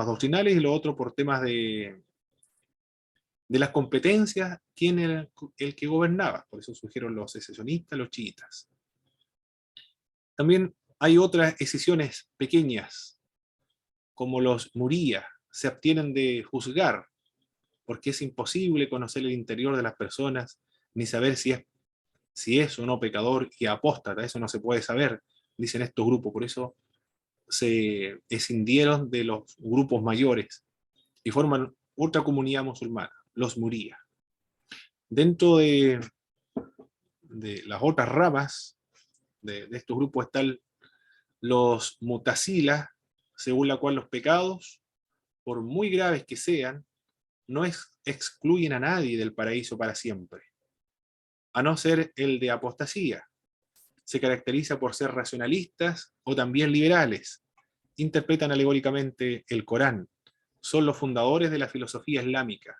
Speaker 1: doctrinales y los otros por temas de las competencias, quién era el que gobernaba. Por eso surgieron los secesionistas, los chiitas. También hay otras escisiones pequeñas, como los muría, se abstienen de juzgar, porque es imposible conocer el interior de las personas, ni saber si es o no pecador y apóstata. Eso no se puede saber, dicen estos grupos. Por eso se escindieron de los grupos mayores y forman otra comunidad musulmana, los muría. Dentro de las otras ramas de estos grupos están los mutazilas, según la cual los pecados, por muy graves que sean, no excluyen a nadie del paraíso para siempre, a no ser el de apostasía. Se caracteriza por ser racionalistas o también liberales. Interpretan alegóricamente el Corán. Son los fundadores de la filosofía islámica.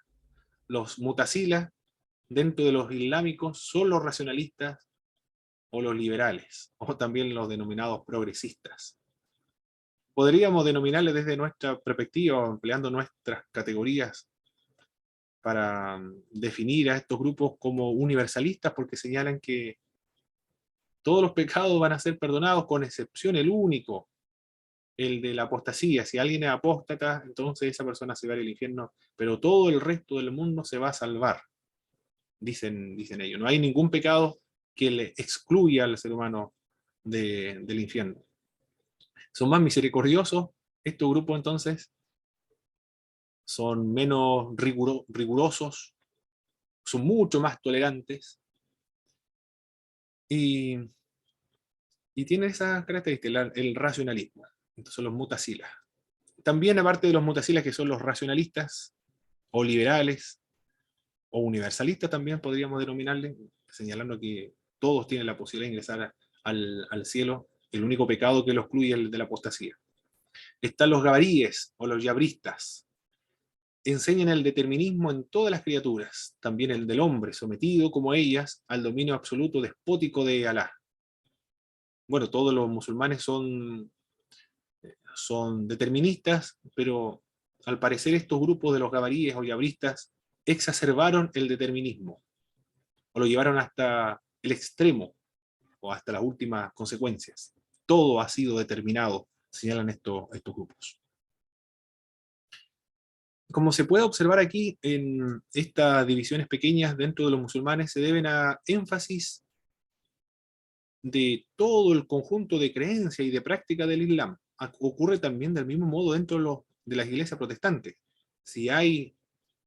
Speaker 1: Los mutazilas, dentro de los islámicos, son los racionalistas o los liberales, o también los denominados progresistas. Podríamos denominarles desde nuestra perspectiva, empleando nuestras categorías, para definir a estos grupos como universalistas, porque señalan que todos los pecados van a ser perdonados, con excepción el único, el de la apostasía. Si alguien es apóstata, entonces esa persona se va al infierno, pero todo el resto del mundo se va a salvar, dicen ellos. No hay ningún pecado que le excluya al ser humano del infierno. Son más misericordiosos estos grupos, entonces son menos rigurosos, son mucho más tolerantes, y tienen esa característica, el racionalismo. Estos son los mutazilas. También, aparte de los mutazilas, que son los racionalistas, o liberales, o universalistas también podríamos denominarles, señalando que todos tienen la posibilidad de ingresar al cielo. El único pecado que lo excluye es el de la apostasía. Están los gabaríes, o los yabristas. Enseñan el determinismo en todas las criaturas, también el del hombre, sometido como ellas al dominio absoluto despótico de Alá. Bueno, todos los musulmanes son deterministas, pero al parecer estos grupos de los gabaríes o yabristas exacerbaron el determinismo, o lo llevaron hasta el extremo, o hasta las últimas consecuencias. Todo ha sido determinado, señalan estos grupos. Como se puede observar aquí, en estas divisiones pequeñas dentro de los musulmanes se deben a énfasis de todo el conjunto de creencia y de práctica del Islam. Ocurre también del mismo modo dentro de las iglesias protestantes. Si hay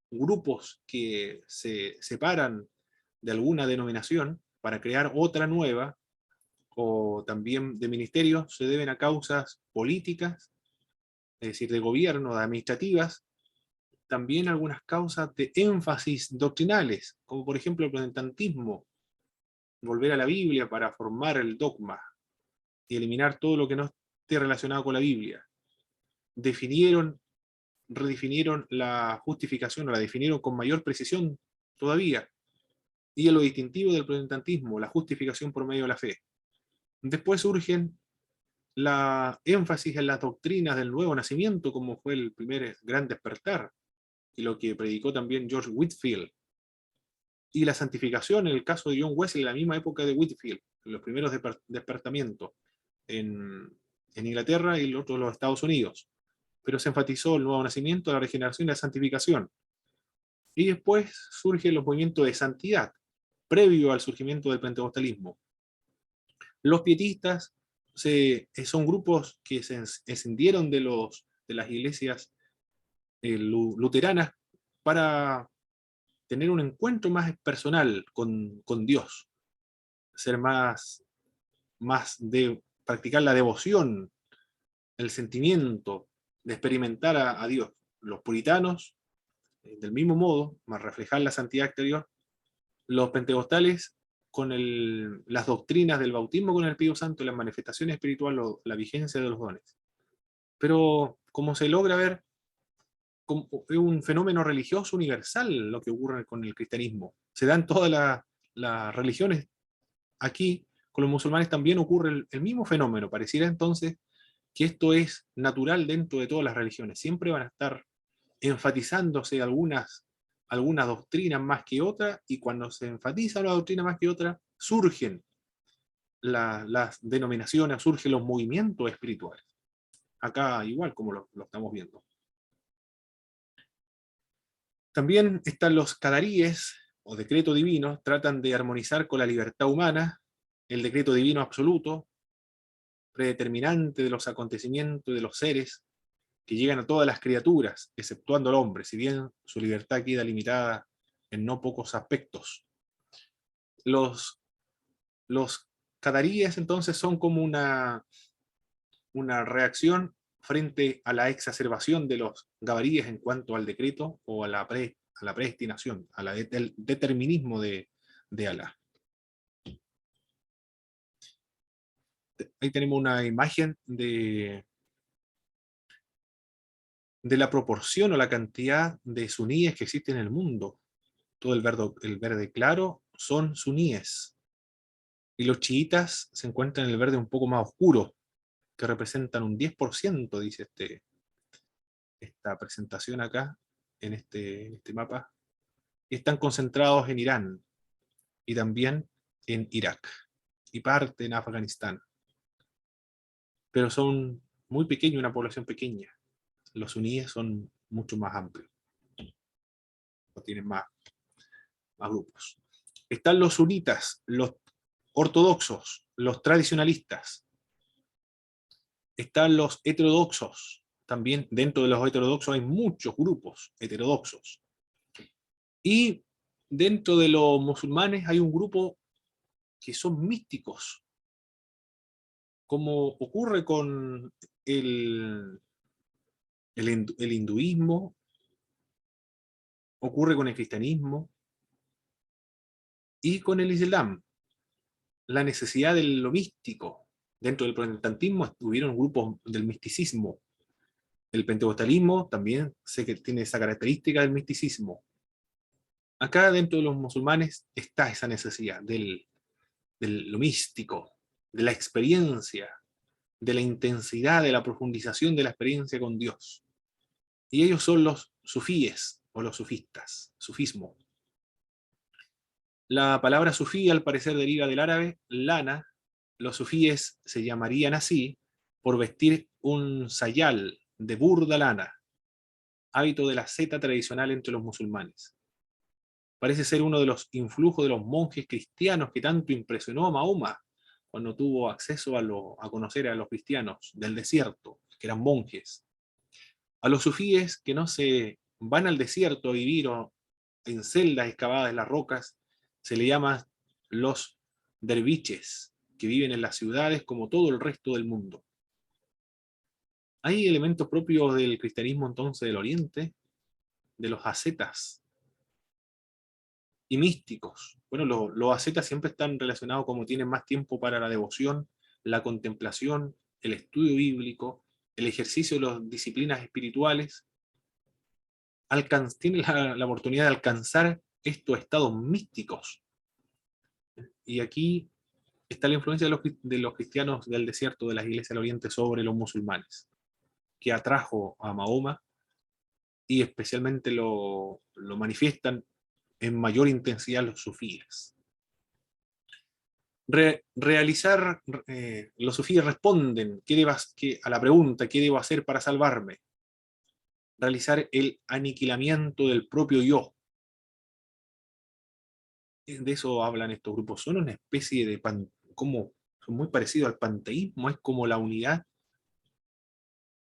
Speaker 1: grupos que se separan de alguna denominación para crear otra nueva, o también de ministerios, se deben a causas políticas, es decir, de gobierno, de administrativas, también algunas causas de énfasis doctrinales, como por ejemplo el protestantismo, volver a la Biblia para formar el dogma y eliminar todo lo que no esté relacionado con la Biblia. Redefinieron la justificación, o la definieron con mayor precisión todavía, y es lo distintivo del protestantismo, la justificación por medio de la fe. Después surgen la énfasis en las doctrinas del nuevo nacimiento, como fue el primer gran despertar, y lo que predicó también George Whitefield, y la santificación en el caso de John Wesley, en la misma época de Whitefield, en los primeros despertamientos en Inglaterra y el otro en los Estados Unidos. Pero se enfatizó el nuevo nacimiento, la regeneración y la santificación. Y después surgen los movimientos de santidad, previo al surgimiento del pentecostalismo. Los pietistas son grupos que se escindieron de las iglesias luteranas para tener un encuentro más personal con Dios, ser más de practicar la devoción, el sentimiento de experimentar a Dios. Los puritanos, del mismo modo, más reflejar la santidad exterior. Los pentecostales, con las doctrinas del bautismo con el Espíritu Santo, las manifestaciones espirituales, la vigencia de los dones. Pero, como se logra ver, es un fenómeno religioso universal lo que ocurre con el cristianismo. Se dan todas las religiones. Aquí, con los musulmanes también ocurre el mismo fenómeno. Pareciera entonces que esto es natural dentro de todas las religiones. Siempre van a estar enfatizándose algunas doctrinas más que otras, y cuando se enfatiza una doctrina más que otra, surgen las denominaciones, surgen los movimientos espirituales. Acá igual, como lo estamos viendo. También están los qadaríes, o decretos divinos, tratan de armonizar con la libertad humana, el decreto divino absoluto, predeterminante de los acontecimientos y de los seres, que llegan a todas las criaturas, exceptuando al hombre, si bien su libertad queda limitada en no pocos aspectos. Los qadaríes entonces son como una reacción frente a la exacerbación de los gabaríes en cuanto al decreto o a la predestinación, al determinismo de Alá. Ahí tenemos una imagen de la proporción o la cantidad de suníes que existen en el mundo. Todo el verde claro son suníes. Y los chiitas se encuentran en el verde un poco más oscuro, que representan un 10%, dice esta presentación acá, en este mapa. Y están concentrados en Irán, y también en Irak, y parte en Afganistán. Pero son muy pequeños, una población pequeña. Los suníes son mucho más amplios. Tienen más grupos. Están los sunitas, los ortodoxos, los tradicionalistas. Están los heterodoxos. También dentro de los heterodoxos hay muchos grupos heterodoxos. Y dentro de los musulmanes hay un grupo que son místicos, como ocurre con el hinduismo, ocurre con el cristianismo y con el islam. La necesidad de lo místico. Dentro del protestantismo estuvieron grupos del misticismo. El pentecostalismo también sé que tiene esa característica del misticismo. Acá dentro de los musulmanes está esa necesidad de lo místico, de la experiencia, de la intensidad, de la profundización de la experiencia con Dios. Y ellos son los sufíes o los sufistas, sufismo. La palabra sufí al parecer deriva del árabe lana, los sufíes se llamarían así por vestir un sayal de burda lana, hábito de la seta tradicional entre los musulmanes. Parece ser uno de los influjos de los monjes cristianos que tanto impresionó a Mahoma cuando tuvo acceso a conocer a los cristianos del desierto, que eran monjes. A los sufíes que no se van al desierto a vivir en celdas excavadas en las rocas, se le llama los derviches, que viven en las ciudades como todo el resto del mundo. Hay elementos propios del cristianismo entonces del Oriente, de los ascetas y místicos. Bueno, los ascetas siempre están relacionados como tienen más tiempo para la devoción, la contemplación, el estudio bíblico, el ejercicio de las disciplinas espirituales. Tienen la oportunidad de alcanzar estos estados místicos. Y aquí está la influencia de los cristianos del desierto, de las iglesias del Oriente sobre los musulmanes, que atrajo a Mahoma y especialmente lo manifiestan en mayor intensidad los sufíes. Los sufíes responden a la pregunta, ¿qué debo hacer para salvarme? Realizar el aniquilamiento del propio yo. De eso hablan estos grupos. Son una especie de son muy parecidos al panteísmo, es como la unidad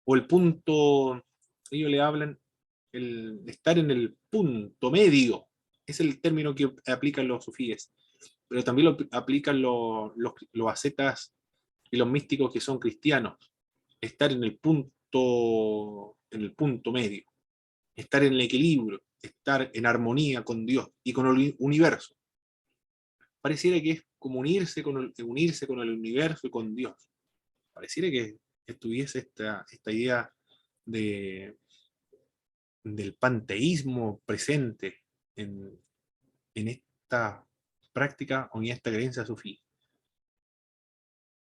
Speaker 1: o el punto, ellos le hablan el estar en el punto medio, es el término que aplican los sufíes, pero también lo aplican los ascetas y los místicos que son cristianos, estar en el punto medio, estar en el equilibrio, estar en armonía con Dios y con el universo. Pareciera que es como unirse con el universo y con Dios. Pareciera que estuviese esta idea del panteísmo presente en esta práctica o en esta creencia sufí.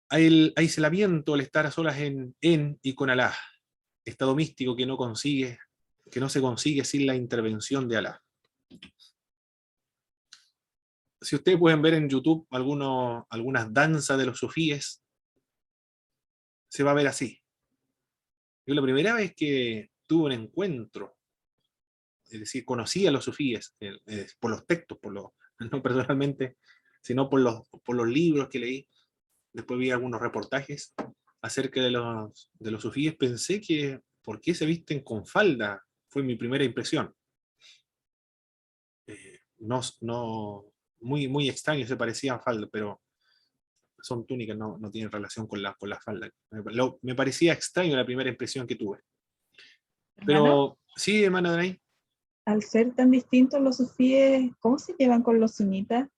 Speaker 1: Hay el aislamiento, el estar a solas en y con Alá, estado místico que no se consigue sin la intervención de Alá. Si ustedes pueden ver en YouTube algunas danzas de los sufíes, se va a ver así. Yo la primera vez que tuve un encuentro, es decir, conocí a los sufíes por los textos, no personalmente, sino por los libros que leí. Después vi algunos reportajes acerca de los sufíes. Pensé que, ¿por qué se visten con falda? Fue mi primera impresión. Muy, muy extraño, se parecían falda, pero son túnicas, no tienen relación con la falda. Me parecía extraño la primera impresión que tuve. Pero, sí, hermana Danaí.
Speaker 2: Al ser tan distintos los sufíes, ¿cómo se llevan con los sunitas?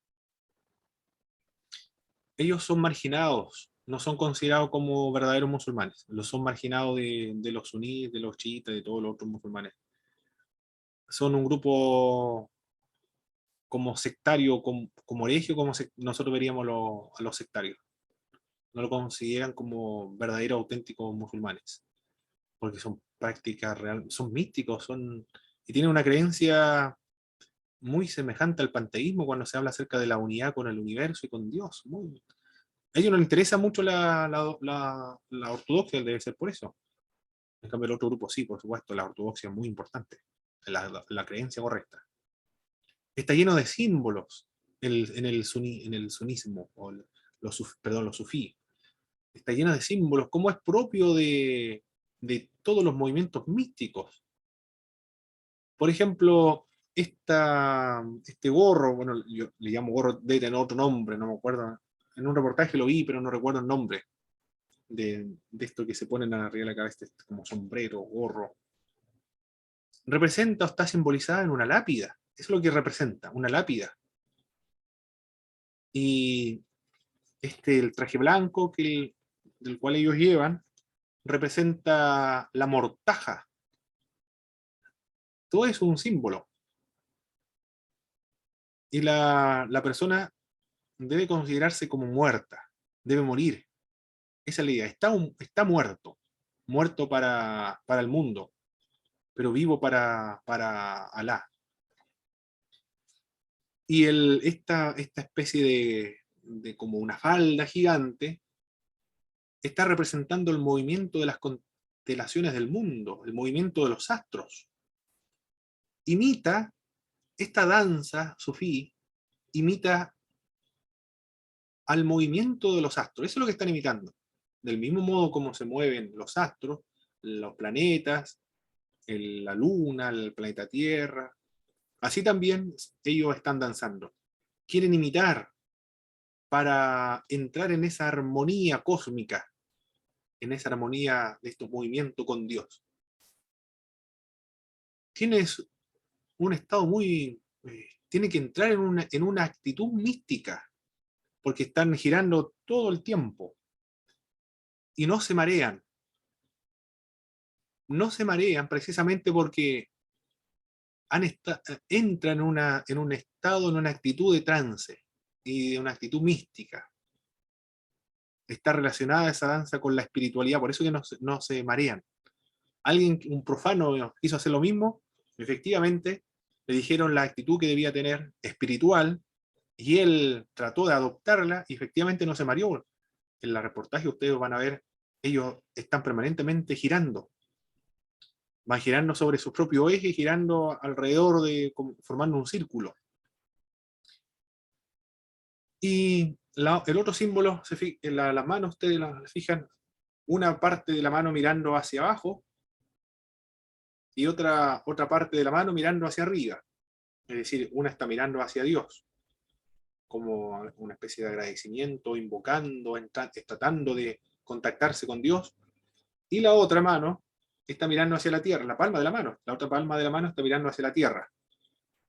Speaker 1: Ellos son marginados, no son considerados como verdaderos musulmanes. Los son marginados de los suníes, de los chiitas, de todos los otros musulmanes. Son un grupo como sectario, como heregio, como nosotros veríamos a los sectarios. No lo consideran como verdaderos, auténticos musulmanes, porque son prácticas reales, son místicos, y tienen una creencia muy semejante al panteísmo cuando se habla acerca de la unidad con el universo y con Dios. A ellos no les interesa mucho la ortodoxia, debe ser por eso. En cambio, el otro grupo sí, por supuesto, la ortodoxia es muy importante, la creencia correcta. Está lleno de símbolos en el sunismo, los sufí. Está lleno de símbolos, como es propio de todos los movimientos místicos. Por ejemplo, este gorro, bueno, yo le llamo gorro, debe tener otro nombre, no me acuerdo. En un reportaje lo vi, pero no recuerdo el nombre de esto que se ponen arriba de la cabeza, como sombrero, gorro. Representa o está simbolizada en una lápida. Eso es lo que representa, una lápida. Y el traje blanco del cual ellos llevan representa la mortaja. Todo eso es un símbolo. Y la persona debe considerarse como muerta, debe morir. Esa es la idea. Está muerto para el mundo, pero vivo para Alá. Y esta especie como una falda gigante, está representando el movimiento de las constelaciones del mundo, el movimiento de los astros. Imita esta danza sufí, imita al movimiento de los astros. Eso es lo que están imitando. Del mismo modo como se mueven los astros, los planetas, la luna, el planeta Tierra. Así también ellos están danzando. Quieren imitar para entrar en esa armonía cósmica, en esa armonía de estos movimientos con Dios. Tienes un estado muy... tiene que entrar en una actitud mística, porque están girando todo el tiempo y no se marean. No se marean precisamente porque entran en un estado, en una actitud de trance y de una actitud mística. Está relacionada esa danza con la espiritualidad, por eso que no se marean. Un profano quiso hacer lo mismo, efectivamente, le dijeron la actitud que debía tener espiritual, y él trató de adoptarla, y efectivamente no se mareó. En la reportaje ustedes van a ver, ellos están permanentemente girando. Van girando sobre su propio eje, girando alrededor formando un círculo. Y el otro símbolo, en las manos, ustedes las fijan, una parte de la mano mirando hacia abajo, y otra parte de la mano mirando hacia arriba. Es decir, una está mirando hacia Dios, como una especie de agradecimiento, invocando, tratando de contactarse con Dios, y la otra mano está mirando hacia la tierra, la palma de la mano, la otra palma de la mano está mirando hacia la tierra.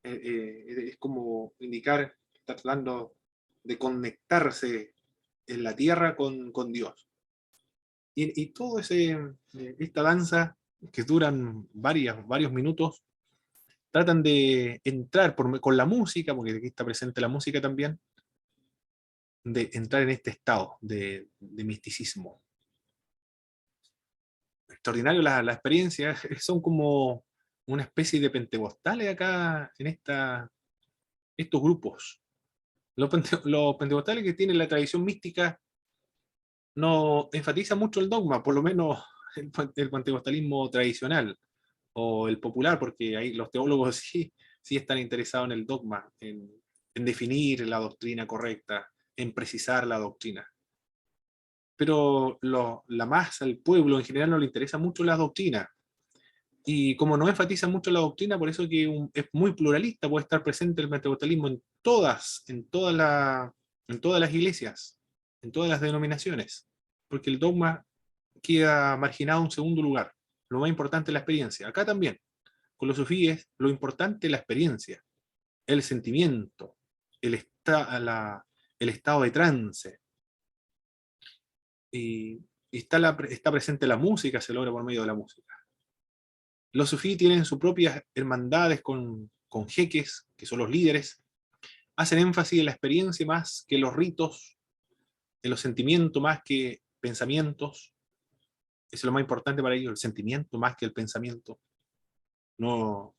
Speaker 1: Es como indicar que está tratando de conectarse en la tierra con Dios. Y todo esta danza, que duran varios minutos, tratan de entrar con la música, porque aquí está presente la música también, de entrar en este estado de misticismo. Extraordinario la experiencia, son como una especie de pentecostales acá en estos grupos. Los pentecostales que tienen la tradición mística no enfatizan mucho el dogma, por lo menos el pentecostalismo tradicional o el popular, porque ahí los teólogos sí están interesados en el dogma, en definir la doctrina correcta, en precisar la doctrina. Pero la masa, el pueblo en general no le interesa mucho la doctrina. Y como no enfatiza mucho la doctrina, por eso que es muy pluralista, puede estar presente el pentecostalismo en todas las iglesias, en todas las denominaciones, porque el dogma queda marginado en segundo lugar. Lo más importante es la experiencia. Acá también, con los sufíes, lo importante es la experiencia, el sentimiento, el estado de trance. Y está presente la música, se logra por medio de la música. Los sufíes tienen sus propias hermandades con jeques, que son los líderes. Hacen énfasis en la experiencia más que los ritos, en los sentimientos más que pensamientos. Eso es lo más importante para ellos, el sentimiento más que el pensamiento. No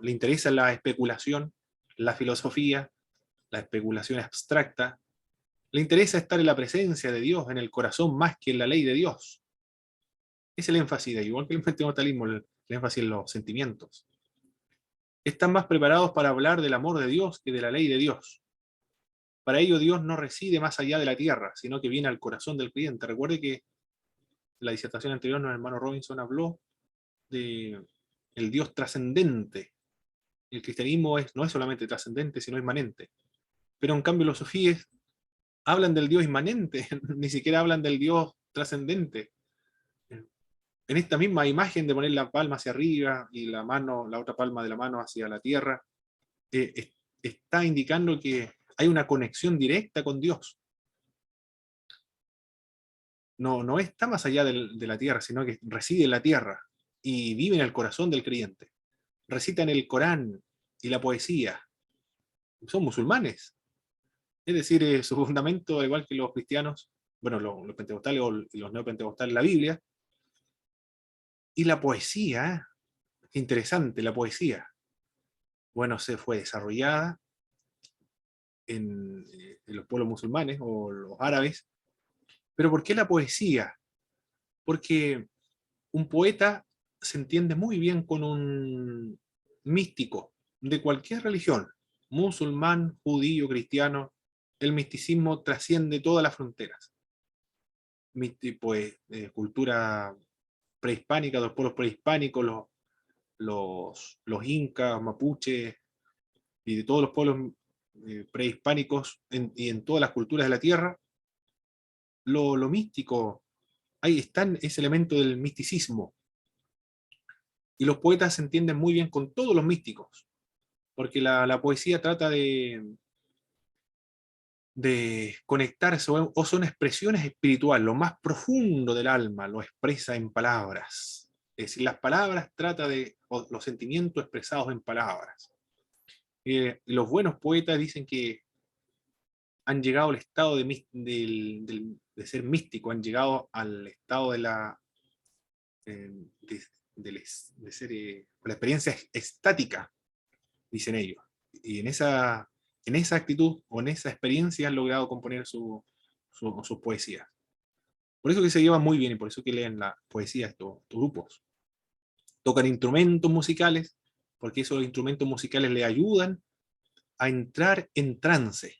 Speaker 1: le interesa la especulación, la filosofía, la especulación abstracta. Le interesa estar en la presencia de Dios, en el corazón, más que en la ley de Dios. Es el énfasis de, igual que el pentecostalismo, el énfasis en los sentimientos. Están más preparados para hablar del amor de Dios que de la ley de Dios. Para ello Dios no reside más allá de la tierra, sino que viene al corazón del creyente. Recuerde que en la disertación anterior nuestro hermano Robinson habló de el Dios trascendente. El cristianismo no es solamente trascendente, sino inmanente. Pero en cambio los sufíes hablan del Dios inmanente, ni siquiera hablan del Dios trascendente. En esta misma imagen de poner la palma hacia arriba y la otra palma de la mano hacia la tierra, está indicando que hay una conexión directa con Dios. No está más allá de la tierra, sino que reside en la tierra y vive en el corazón del creyente. Recitan el Corán y la poesía. Son musulmanes. Es decir, su fundamento, al igual que los cristianos, bueno, los pentecostales y los neopentecostales, la Biblia. Y la poesía, interesante, la poesía. Bueno, se fue desarrollada en los pueblos musulmanes o los árabes. Pero ¿por qué la poesía? Porque un poeta se entiende muy bien con un místico de cualquier religión, musulmán, judío, cristiano. El misticismo trasciende todas las fronteras. Pues, cultura prehispánica, de los pueblos prehispánicos, los incas, mapuches, y de todos los pueblos prehispánicos y en todas las culturas de la tierra, lo místico, ahí está ese elemento del misticismo. Y los poetas se entienden muy bien con todos los místicos, porque la poesía trata de conectarse, o son expresiones espirituales, lo más profundo del alma lo expresa en palabras. Es decir, las palabras trata de los sentimientos expresados en palabras. Los buenos poetas dicen que han llegado al estado de ser místico, han llegado al estado de ser la experiencia estática, dicen ellos. Y en esa actitud o en esa experiencia han logrado componer sus poesías. Por eso que se llevan muy bien y por eso que leen la poesía estos grupos. Tocan instrumentos musicales, porque esos instrumentos musicales le ayudan a entrar en trance.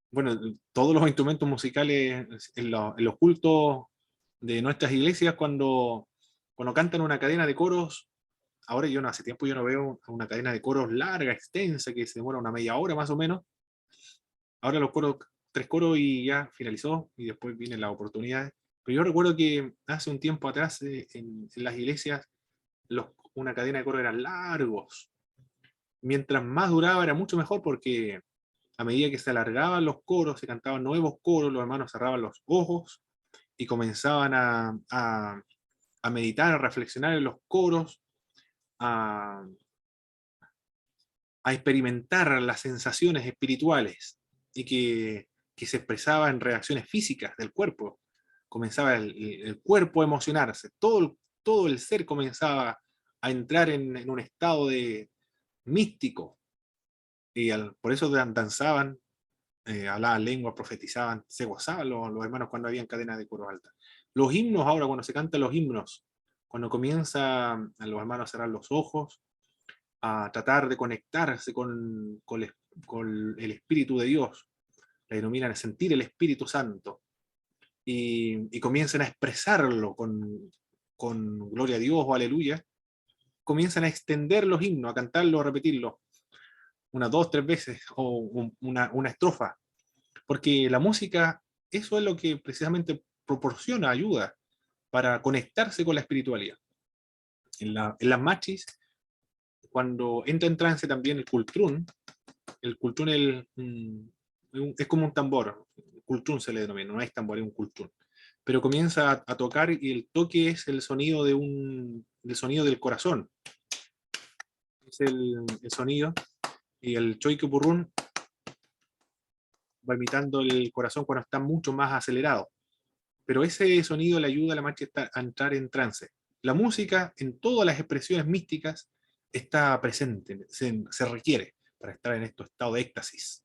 Speaker 1: Bueno, todos los instrumentos musicales en los cultos de nuestras iglesias, cuando cantan una cadena de coros, ahora hace tiempo yo no veo una cadena de coros larga, extensa, que se demora una media hora más o menos. Ahora los coros, 3 coros y ya finalizó, y después vienen las oportunidades. Pero yo recuerdo que hace un tiempo atrás en las iglesias, una cadena de coros eran largos. Mientras más duraba era mucho mejor, porque a medida que se alargaban los coros, se cantaban nuevos coros, los hermanos cerraban los ojos y comenzaban a meditar, a reflexionar en los coros, a experimentar las sensaciones espirituales, y que se expresaba en reacciones físicas del cuerpo. Comenzaba el cuerpo a emocionarse, todo el ser comenzaba a entrar en un estado de místico, y por eso danzaban, hablaban lengua, profetizaban, se gozaban los hermanos cuando habían cadenas de coros altas. Los himnos ahora, cuando se cantan los himnos, cuando comienzan los hermanos a cerrar los ojos, a tratar de conectarse con el Espíritu de Dios, la denominan a sentir el Espíritu Santo, y comienzan a expresarlo con gloria a Dios o aleluya, comienzan a extender los himnos, a cantarlo, a repetirlo, 1, 2, 3 veces, o una estrofa, porque la música, eso es lo que precisamente proporciona ayuda para conectarse con la espiritualidad. En las machis, cuando entra en trance también el cultrún es como un tambor, cultrún se le denomina, no es tambor, es un cultrún, pero comienza a tocar, y el toque es el sonido del sonido del corazón, es el sonido, y el choiquepurrún va imitando el corazón cuando está mucho más acelerado, pero ese sonido le ayuda a la machi a entrar en trance. La música, en todas las expresiones místicas, está presente, se requiere para estar en este estado de éxtasis.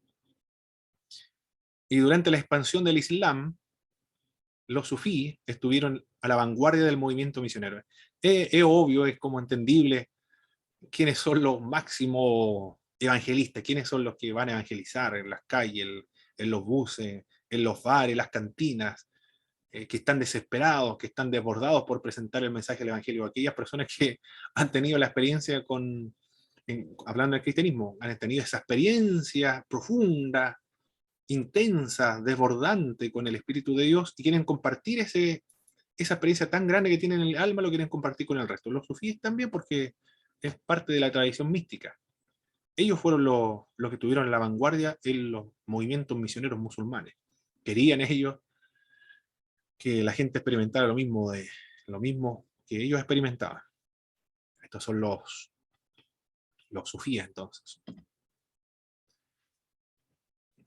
Speaker 1: Y durante la expansión del Islam, los sufíes estuvieron a la vanguardia del movimiento misionero. Es obvio, es como entendible quiénes son los máximos evangelistas, quiénes son los que van a evangelizar en las calles, en los buses, en los bares, las cantinas, que están desesperados, que están desbordados por presentar el mensaje del evangelio. Aquellas personas que han tenido la experiencia hablando del cristianismo, han tenido esa experiencia profunda, intensa, desbordante con el Espíritu de Dios, y quieren compartir esa experiencia tan grande que tienen en el alma, lo quieren compartir con el resto. Los sufíes también, porque es parte de la tradición mística. Ellos fueron los que tuvieron la vanguardia en los movimientos misioneros musulmanes. Querían ellos que la gente experimentara lo mismo que ellos experimentaban. Estos son los sufíes, entonces.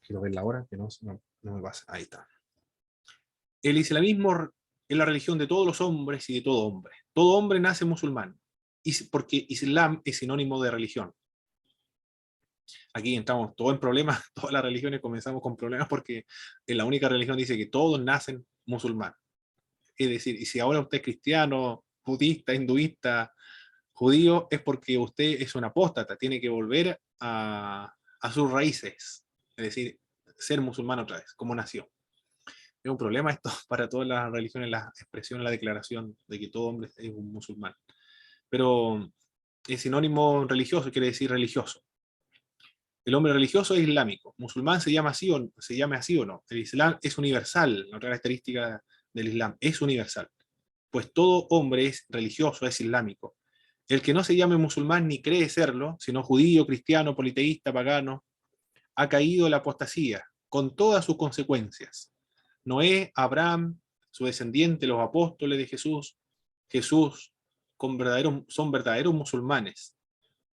Speaker 1: Quiero ver la hora, que no me pasa. Ahí está. El islamismo es la religión de todos los hombres y de todo hombre. Todo hombre nace musulmán, porque Islam es sinónimo de religión. Aquí entramos todos en problemas, todas las religiones comenzamos con problemas porque en la única religión dice que todos nacen musulmanes. Es decir, y si ahora usted es cristiano, budista, hinduista, judío, es porque usted es un apóstata, tiene que volver a sus raíces, es decir, ser musulmán otra vez, como nació. Es un problema esto para todas las religiones, la expresión, la declaración de que todo hombre es un musulmán. Pero el sinónimo religioso quiere decir religioso. El hombre religioso es islámico. Musulmán se llama así o no. El Islam es universal. La otra característica del Islam es universal. Pues todo hombre es religioso, es islámico. El que no se llame musulmán ni cree serlo, sino judío, cristiano, politeísta, pagano, ha caído en la apostasía, con todas sus consecuencias. Noé, Abraham, su descendiente, los apóstoles de Jesús, son verdaderos musulmanes.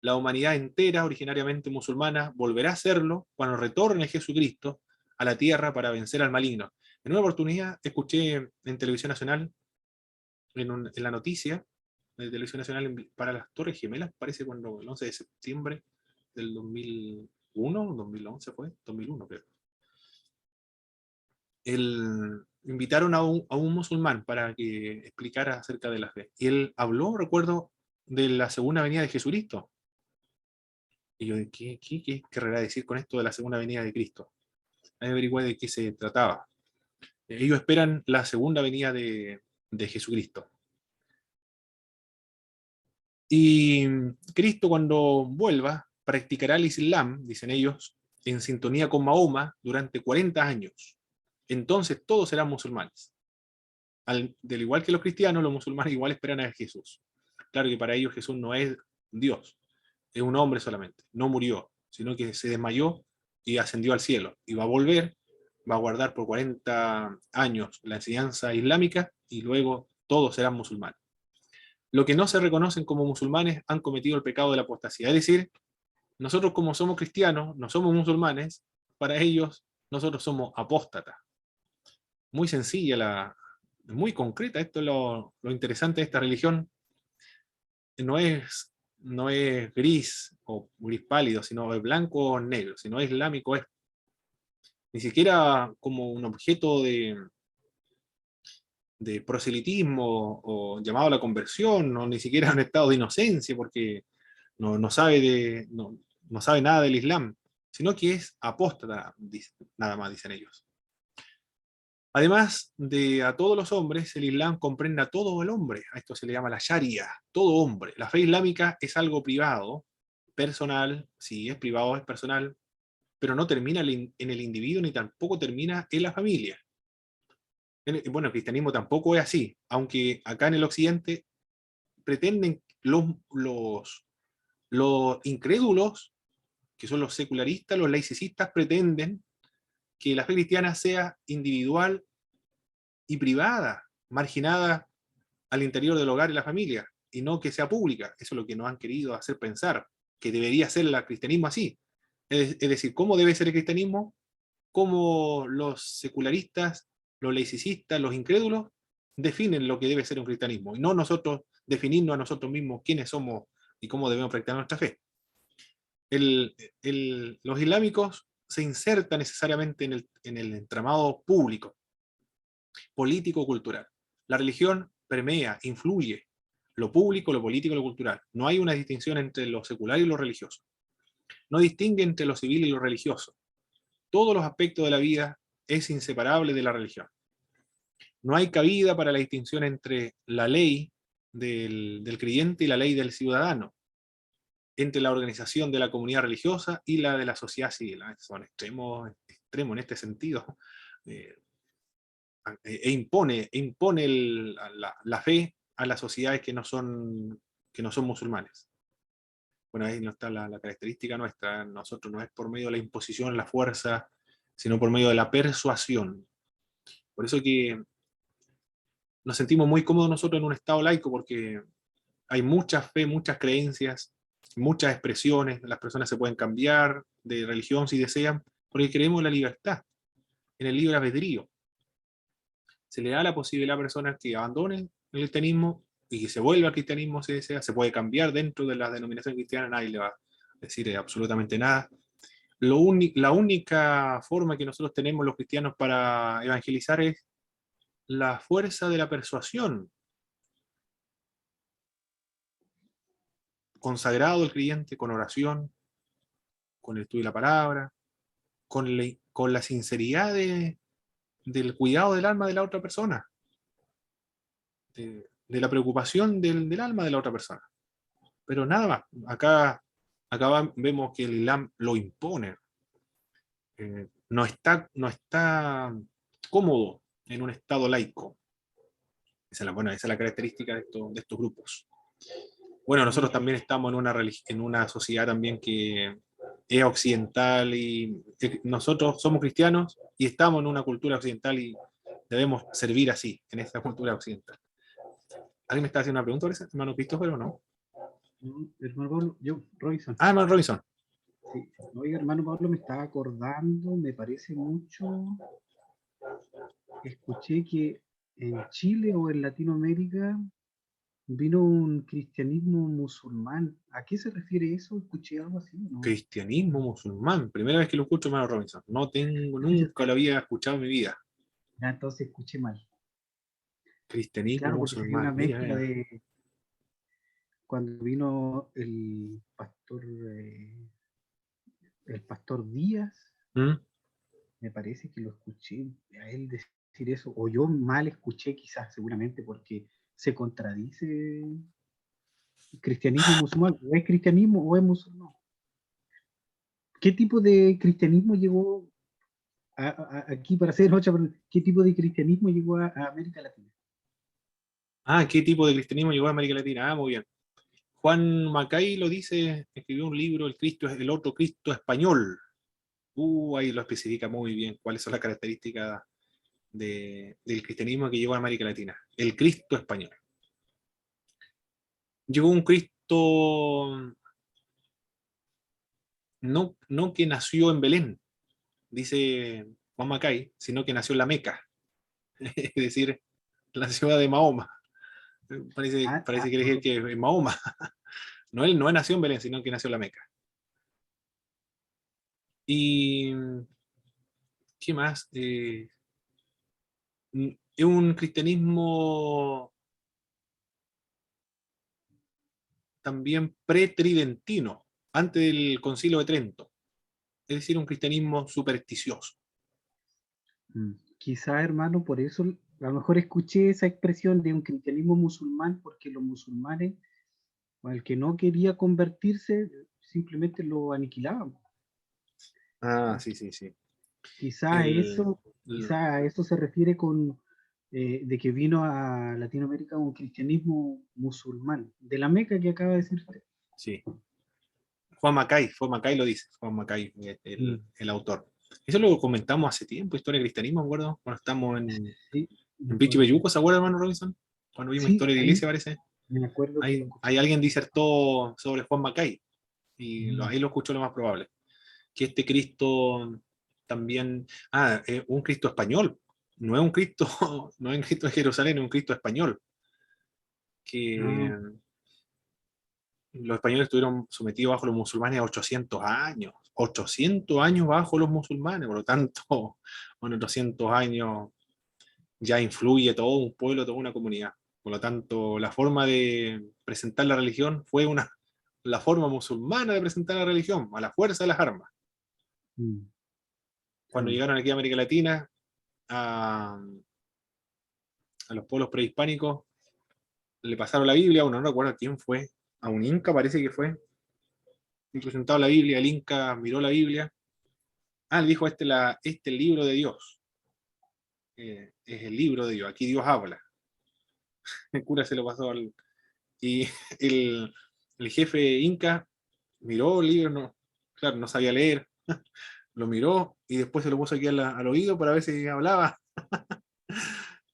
Speaker 1: La humanidad entera, originariamente musulmana, volverá a serlo cuando retorne Jesucristo a la tierra para vencer al maligno. En una oportunidad escuché en Televisión Nacional, en la noticia de Televisión Nacional para las Torres Gemelas, parece cuando el 11 de septiembre del 2001, 2011 fue, 2001 creo. Invitaron a un musulmán para que explicara acerca de la fe. Y él habló, recuerdo, de la segunda venida de Jesucristo. Y yo, ¿qué querrá decir con esto de la segunda venida de Cristo? Ahí averigué de qué se trataba. Ellos esperan la segunda venida de Jesucristo. Y Cristo, cuando vuelva, practicará el Islam, dicen ellos, en sintonía con Mahoma durante 40 años. Entonces todos serán musulmanes. Del igual que los cristianos, los musulmanes igual esperan a Jesús. Claro que para ellos Jesús no es Dios, es un hombre solamente. No murió, sino que se desmayó y ascendió al cielo. Y va a volver, va a guardar por 40 años la enseñanza islámica y luego todos serán musulmanes. Los que no se reconocen como musulmanes han cometido el pecado de la apostasía. Es decir, nosotros como somos cristianos, no somos musulmanes, para ellos nosotros somos apóstatas. Muy sencilla, muy concreta. Esto es lo interesante de esta religión. No es gris o gris pálido, sino es blanco o negro. Si no es islámico, es ni siquiera como un objeto de proselitismo o llamado a la conversión, o ni siquiera un estado de inocencia, porque no sabe nada del Islam, sino que es apóstata, nada más dicen ellos. Además de a todos los hombres, el Islam comprende a todo el hombre. A esto se le llama la Sharia, todo hombre. La fe islámica es algo privado, personal, sí, es privado, es personal, pero no termina en el individuo ni tampoco termina en la familia. Bueno, el cristianismo tampoco es así, aunque acá en el occidente pretenden los incrédulos, que son los secularistas, los laicistas, pretenden que la fe cristiana sea individual y privada, marginada al interior del hogar y la familia, y no que sea pública. Eso es lo que nos han querido hacer pensar, que debería ser el cristianismo así. Es decir, ¿cómo debe ser el cristianismo? Como los secularistas, los laicistas, los incrédulos, definen lo que debe ser un cristianismo, y no nosotros definirnos a nosotros mismos quiénes somos y cómo debemos practicar nuestra fe. Los islámicos se insertan necesariamente en el entramado público, político-cultural. La religión permea, influye lo público, lo político y lo cultural. No hay una distinción entre lo secular y lo religioso. No distingue entre lo civil y lo religioso. Todos los aspectos de la vida es inseparable de la religión. No hay cabida para la distinción entre la ley del creyente y la ley del ciudadano, entre la organización de la comunidad religiosa y la de la sociedad civil. Son extremos en este sentido. Impone la fe a las sociedades que no son musulmanes. Bueno, ahí no está la característica nuestra. Nosotros no es por medio de la imposición, la fuerza, sino por medio de la persuasión. Por eso que nos sentimos muy cómodos nosotros en un estado laico, porque hay mucha fe, muchas creencias, muchas expresiones. Las personas se pueden cambiar de religión si desean, porque creemos en la libertad, en el libre albedrío. Se le da la posibilidad a personas que abandonen el cristianismo y que se vuelva al cristianismo si desea. Se puede cambiar dentro de la denominación cristiana, nadie le va a decir absolutamente nada. La única forma que nosotros tenemos los cristianos para evangelizar es la fuerza de la persuasión. Consagrado el creyente con oración, con el estudio de la palabra, con la sinceridad del cuidado del alma de la otra persona, de la preocupación del alma de la otra persona. Pero nada más. Acá vemos que el Islam lo impone. No está cómodo en un estado laico. Esa es la característica de estos grupos. Bueno, nosotros también estamos en una sociedad también que es occidental y nosotros somos cristianos y estamos en una cultura occidental y debemos servir así, en esta cultura occidental. ¿Alguien me está haciendo una pregunta, hermano Christopher, o no?
Speaker 4: No, hermano Pablo, yo, Robinson.
Speaker 1: Ah, hermano Robinson.
Speaker 4: Sí. Oiga, hermano Pablo, me estaba acordando, me parece mucho. Escuché que en Chile o en Latinoamérica vino un cristianismo musulmán. ¿A qué se refiere eso? ¿Escuché algo así, no?
Speaker 1: Cristianismo musulmán. Primera vez que lo escucho, hermano Robinson. Nunca lo había escuchado en mi vida.
Speaker 4: Ya, entonces escuché mal.
Speaker 1: Cristianismo
Speaker 4: Claro, porque sería una
Speaker 1: musulmán. Mira,
Speaker 4: mezcla
Speaker 1: mira.
Speaker 4: de cuando vino el pastor Díaz,
Speaker 1: ¿Mm?
Speaker 4: me parece que lo escuché a él decir eso, o yo mal escuché quizás, seguramente, porque se contradice el cristianismo musulmán, o es cristianismo o es musulmán. ¿Qué tipo de cristianismo llegó aquí para hacer otra pregunta? ¿Qué tipo de cristianismo llegó a América Latina?
Speaker 1: Ah, ¿qué tipo de cristianismo llegó a América Latina? Ah, muy bien. Juan Macay lo dice, escribió un libro, el otro Cristo español. Ahí lo especifica muy bien cuáles son las características del cristianismo que llegó a América Latina. El Cristo español. Llegó un Cristo no que nació en Belén, dice Juan Macay, sino que nació en la Meca, es decir, la ciudad de Mahoma. Parece que quiere decir que en Mahoma. No, él no nació en Belén, sino que nació en la Meca. Y ¿qué más? Es un cristianismo también pretridentino, antes del Concilio de Trento, es decir, un cristianismo supersticioso.
Speaker 4: Quizá, hermano, por eso a lo mejor escuché esa expresión de un cristianismo musulmán, porque los musulmanes, o el que no quería convertirse, simplemente lo aniquilaban.
Speaker 1: Ah, sí, sí, sí.
Speaker 4: Quizá a eso se refiere con de que vino a Latinoamérica un cristianismo musulmán, de la Meca que acaba de decir usted.
Speaker 1: Sí. Juan Macay lo dice, Juan Macay, el autor. Eso lo comentamos hace tiempo, Historia del Cristianismo, ¿me acuerdo? Cuando estamos
Speaker 4: Sí,
Speaker 1: en Pichi Belluco, ¿se acuerda, hermano Robinson? Cuando vimos
Speaker 4: sí,
Speaker 1: Historia de la
Speaker 4: ahí
Speaker 1: Iglesia, parece.
Speaker 4: me acuerdo que lo escuché.
Speaker 1: Hay alguien disertó sobre Juan Macay, y ahí lo escuchó lo más probable. Que este Cristo también, un Cristo español, no es un Cristo, no es un Cristo de Jerusalén, es un Cristo español, que los españoles estuvieron sometidos bajo los musulmanes 800 años bajo los musulmanes, por lo tanto, en 800 años ya influye todo un pueblo, toda una comunidad. Por lo tanto, la forma de presentar la religión fue la forma musulmana de presentar la religión, a la fuerza de las armas. Cuando llegaron aquí a América Latina, a los pueblos prehispánicos, le pasaron la Biblia, uno no recuerda quién fue, a un inca parece que fue, y presentaba la Biblia, el inca miró la Biblia, le dijo, este es el libro de Dios, es el libro de Dios, aquí Dios habla. El cura se lo pasó y el jefe inca miró el libro, claro, no sabía leer, lo miró y después se lo puso aquí al oído para ver si hablaba.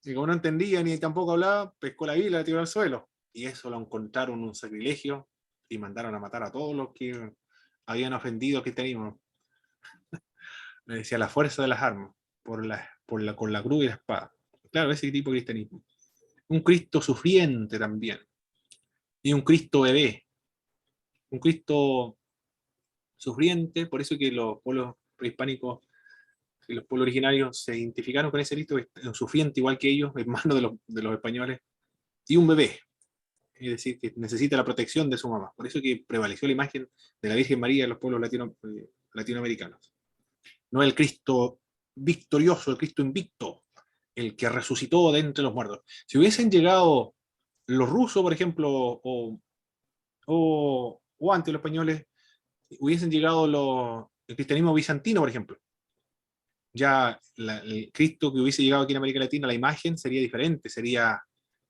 Speaker 1: Y como no entendía ni tampoco hablaba, pescó la Biblia y la tiró al suelo. Y eso lo encontraron un sacrilegio y mandaron a matar a todos los que habían ofendido al cristianismo. Le decía la fuerza de las armas, con la cruz y la espada. Claro, ese tipo de cristianismo. Un Cristo sufriente también. Y un Cristo bebé. Un Cristo sufriente, por eso que los pueblos prehispánicos y los pueblos originarios se identificaron con ese Cristo, que es un sufriente igual que ellos, hermano de los españoles, y un bebé, es decir, que necesita la protección de su mamá. Por eso que prevaleció la imagen de la Virgen María en los pueblos latinoamericanos. No el Cristo victorioso, el Cristo invicto, el que resucitó de entre los muertos. Si hubiesen llegado los rusos, por ejemplo, o antes los españoles, hubiesen llegado el cristianismo bizantino, por ejemplo, ya el Cristo que hubiese llegado aquí en América Latina, la imagen sería diferente,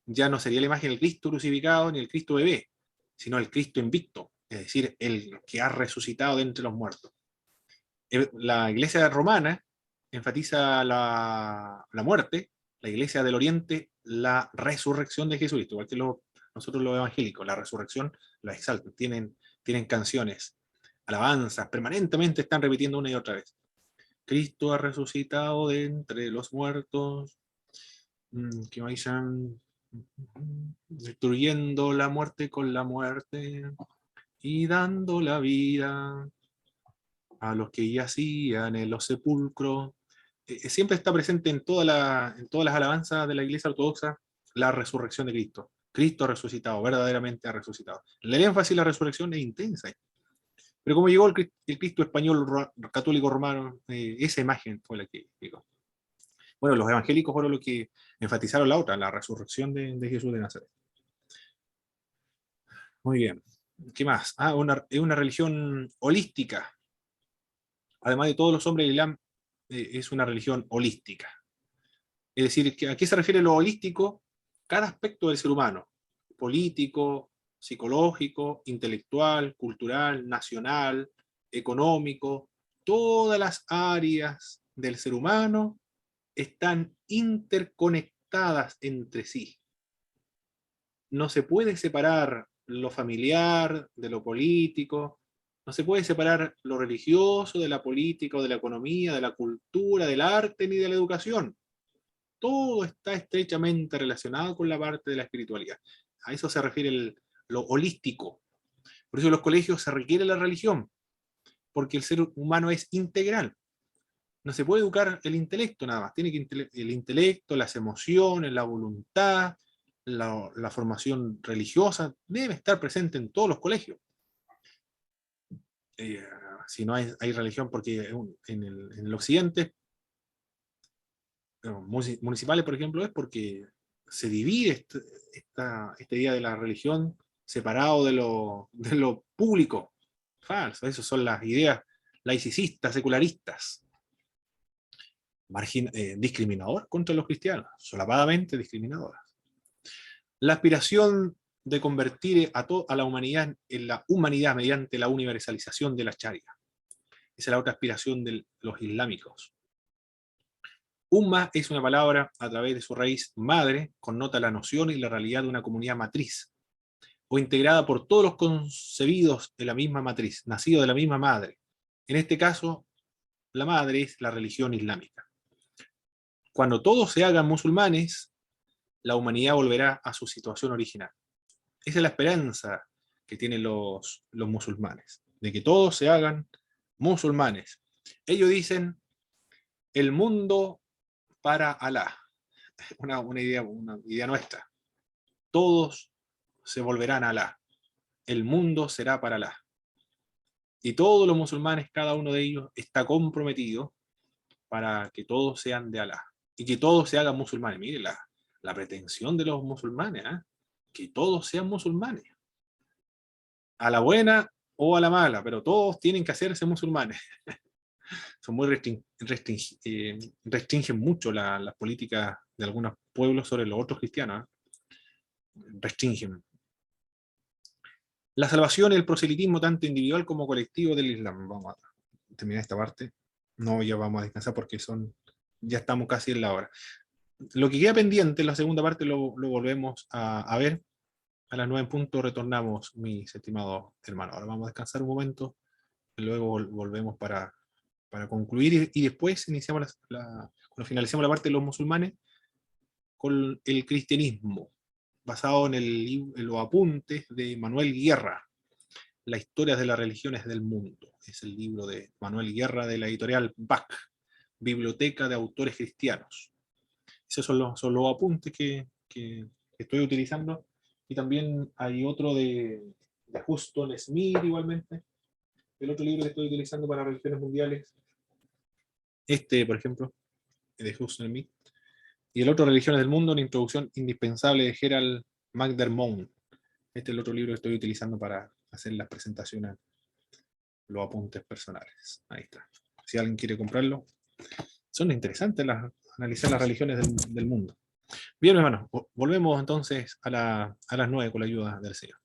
Speaker 1: ya no sería la imagen del Cristo crucificado ni el Cristo bebé, sino el Cristo invicto, es decir, el que ha resucitado de entre los muertos. La iglesia romana enfatiza la muerte, la iglesia del Oriente la resurrección de Jesucristo, igual que nosotros los evangélicos, la resurrección la exaltan, tienen canciones, alabanzas, permanentemente están repitiendo una y otra vez. Cristo ha resucitado de entre los muertos, que vayan destruyendo la muerte con la muerte y dando la vida a los que yacían en los sepulcros. Siempre está presente en todas las alabanzas de la Iglesia Ortodoxa la resurrección de Cristo. Cristo ha resucitado, verdaderamente ha resucitado. El énfasis en la resurrección es intensa. Pero como llegó el Cristo español católico romano, esa imagen fue la que llegó. Bueno, los evangélicos fueron los que enfatizaron la otra, la resurrección de Jesús de Nazaret. Muy bien. ¿Qué más? Es una religión holística. Además de todos los hombres, el Islam es una religión holística. Es decir, ¿a qué se refiere lo holístico? Cada aspecto del ser humano, político, psicológico, intelectual, cultural, nacional, económico, todas las áreas del ser humano están interconectadas entre sí. No se puede separar lo familiar de lo político, no se puede separar lo religioso de la política, o de la economía, de la cultura, del arte, ni de la educación. Todo está estrechamente relacionado con la parte de la espiritualidad. A eso se refiere lo holístico. Por eso en los colegios se requiere la religión, porque el ser humano es integral. No se puede educar el intelecto nada más. Tiene que el intelecto, las emociones, la voluntad, la formación religiosa, debe estar presente en todos los colegios. Si no hay religión, porque en el occidente, municipales, por ejemplo, es porque se divide esta idea de la religión separado de lo público. Falso, esas son las ideas laicistas, secularistas. Discriminadoras contra los cristianos, solapadamente discriminadoras. La aspiración de convertir a la humanidad en la humanidad mediante la universalización de la sharia. Esa es la otra aspiración de los islámicos. Umma es una palabra a través de su raíz madre, connota la noción y la realidad de una comunidad matriz, o integrada por todos los concebidos de la misma matriz, nacidos de la misma madre. En este caso, la madre es la religión islámica. Cuando todos se hagan musulmanes, la humanidad volverá a su situación original. Esa es la esperanza que tienen los musulmanes, de que todos se hagan musulmanes. Ellos dicen, el mundo para Alá. Una idea nuestra. Todos se volverán a Alá. El mundo será para Alá. Y todos los musulmanes, cada uno de ellos, está comprometido para que todos sean de Alá. Y que todos se hagan musulmanes. Mire la pretensión de los musulmanes, ¿eh? Que todos sean musulmanes. A la buena o a la mala, pero todos tienen que hacerse musulmanes. Son muy restringen mucho las políticas de algunos pueblos sobre los otros cristianos. Restringen. La salvación y el proselitismo tanto individual como colectivo del Islam. Vamos a terminar esta parte. No, ya vamos a descansar porque ya estamos casi en la hora. Lo que queda pendiente en la segunda parte lo volvemos a ver. A las 9 en punto retornamos, mis estimados hermanos. Ahora vamos a descansar un momento y luego volvemos para concluir y después iniciamos cuando finalicemos la parte de los musulmanes con el cristianismo, basado en los apuntes de Manuel Guerra, La historia de las religiones del mundo. Es el libro de Manuel Guerra de la editorial BAC, Biblioteca de Autores Cristianos. Esos son los apuntes que estoy utilizando. Y también hay otro de Huston Smith igualmente. El otro libro que estoy utilizando para religiones mundiales. Este, por ejemplo, de Huston Smith. Y el otro, Religiones del Mundo, una introducción indispensable de Gerald McDermott. Este es el otro libro que estoy utilizando para hacer las presentaciones, los apuntes personales. Ahí está. Si alguien quiere comprarlo. Son interesantes analizar las religiones del mundo. Bien, hermanos, volvemos entonces a las 9 con la ayuda del Señor.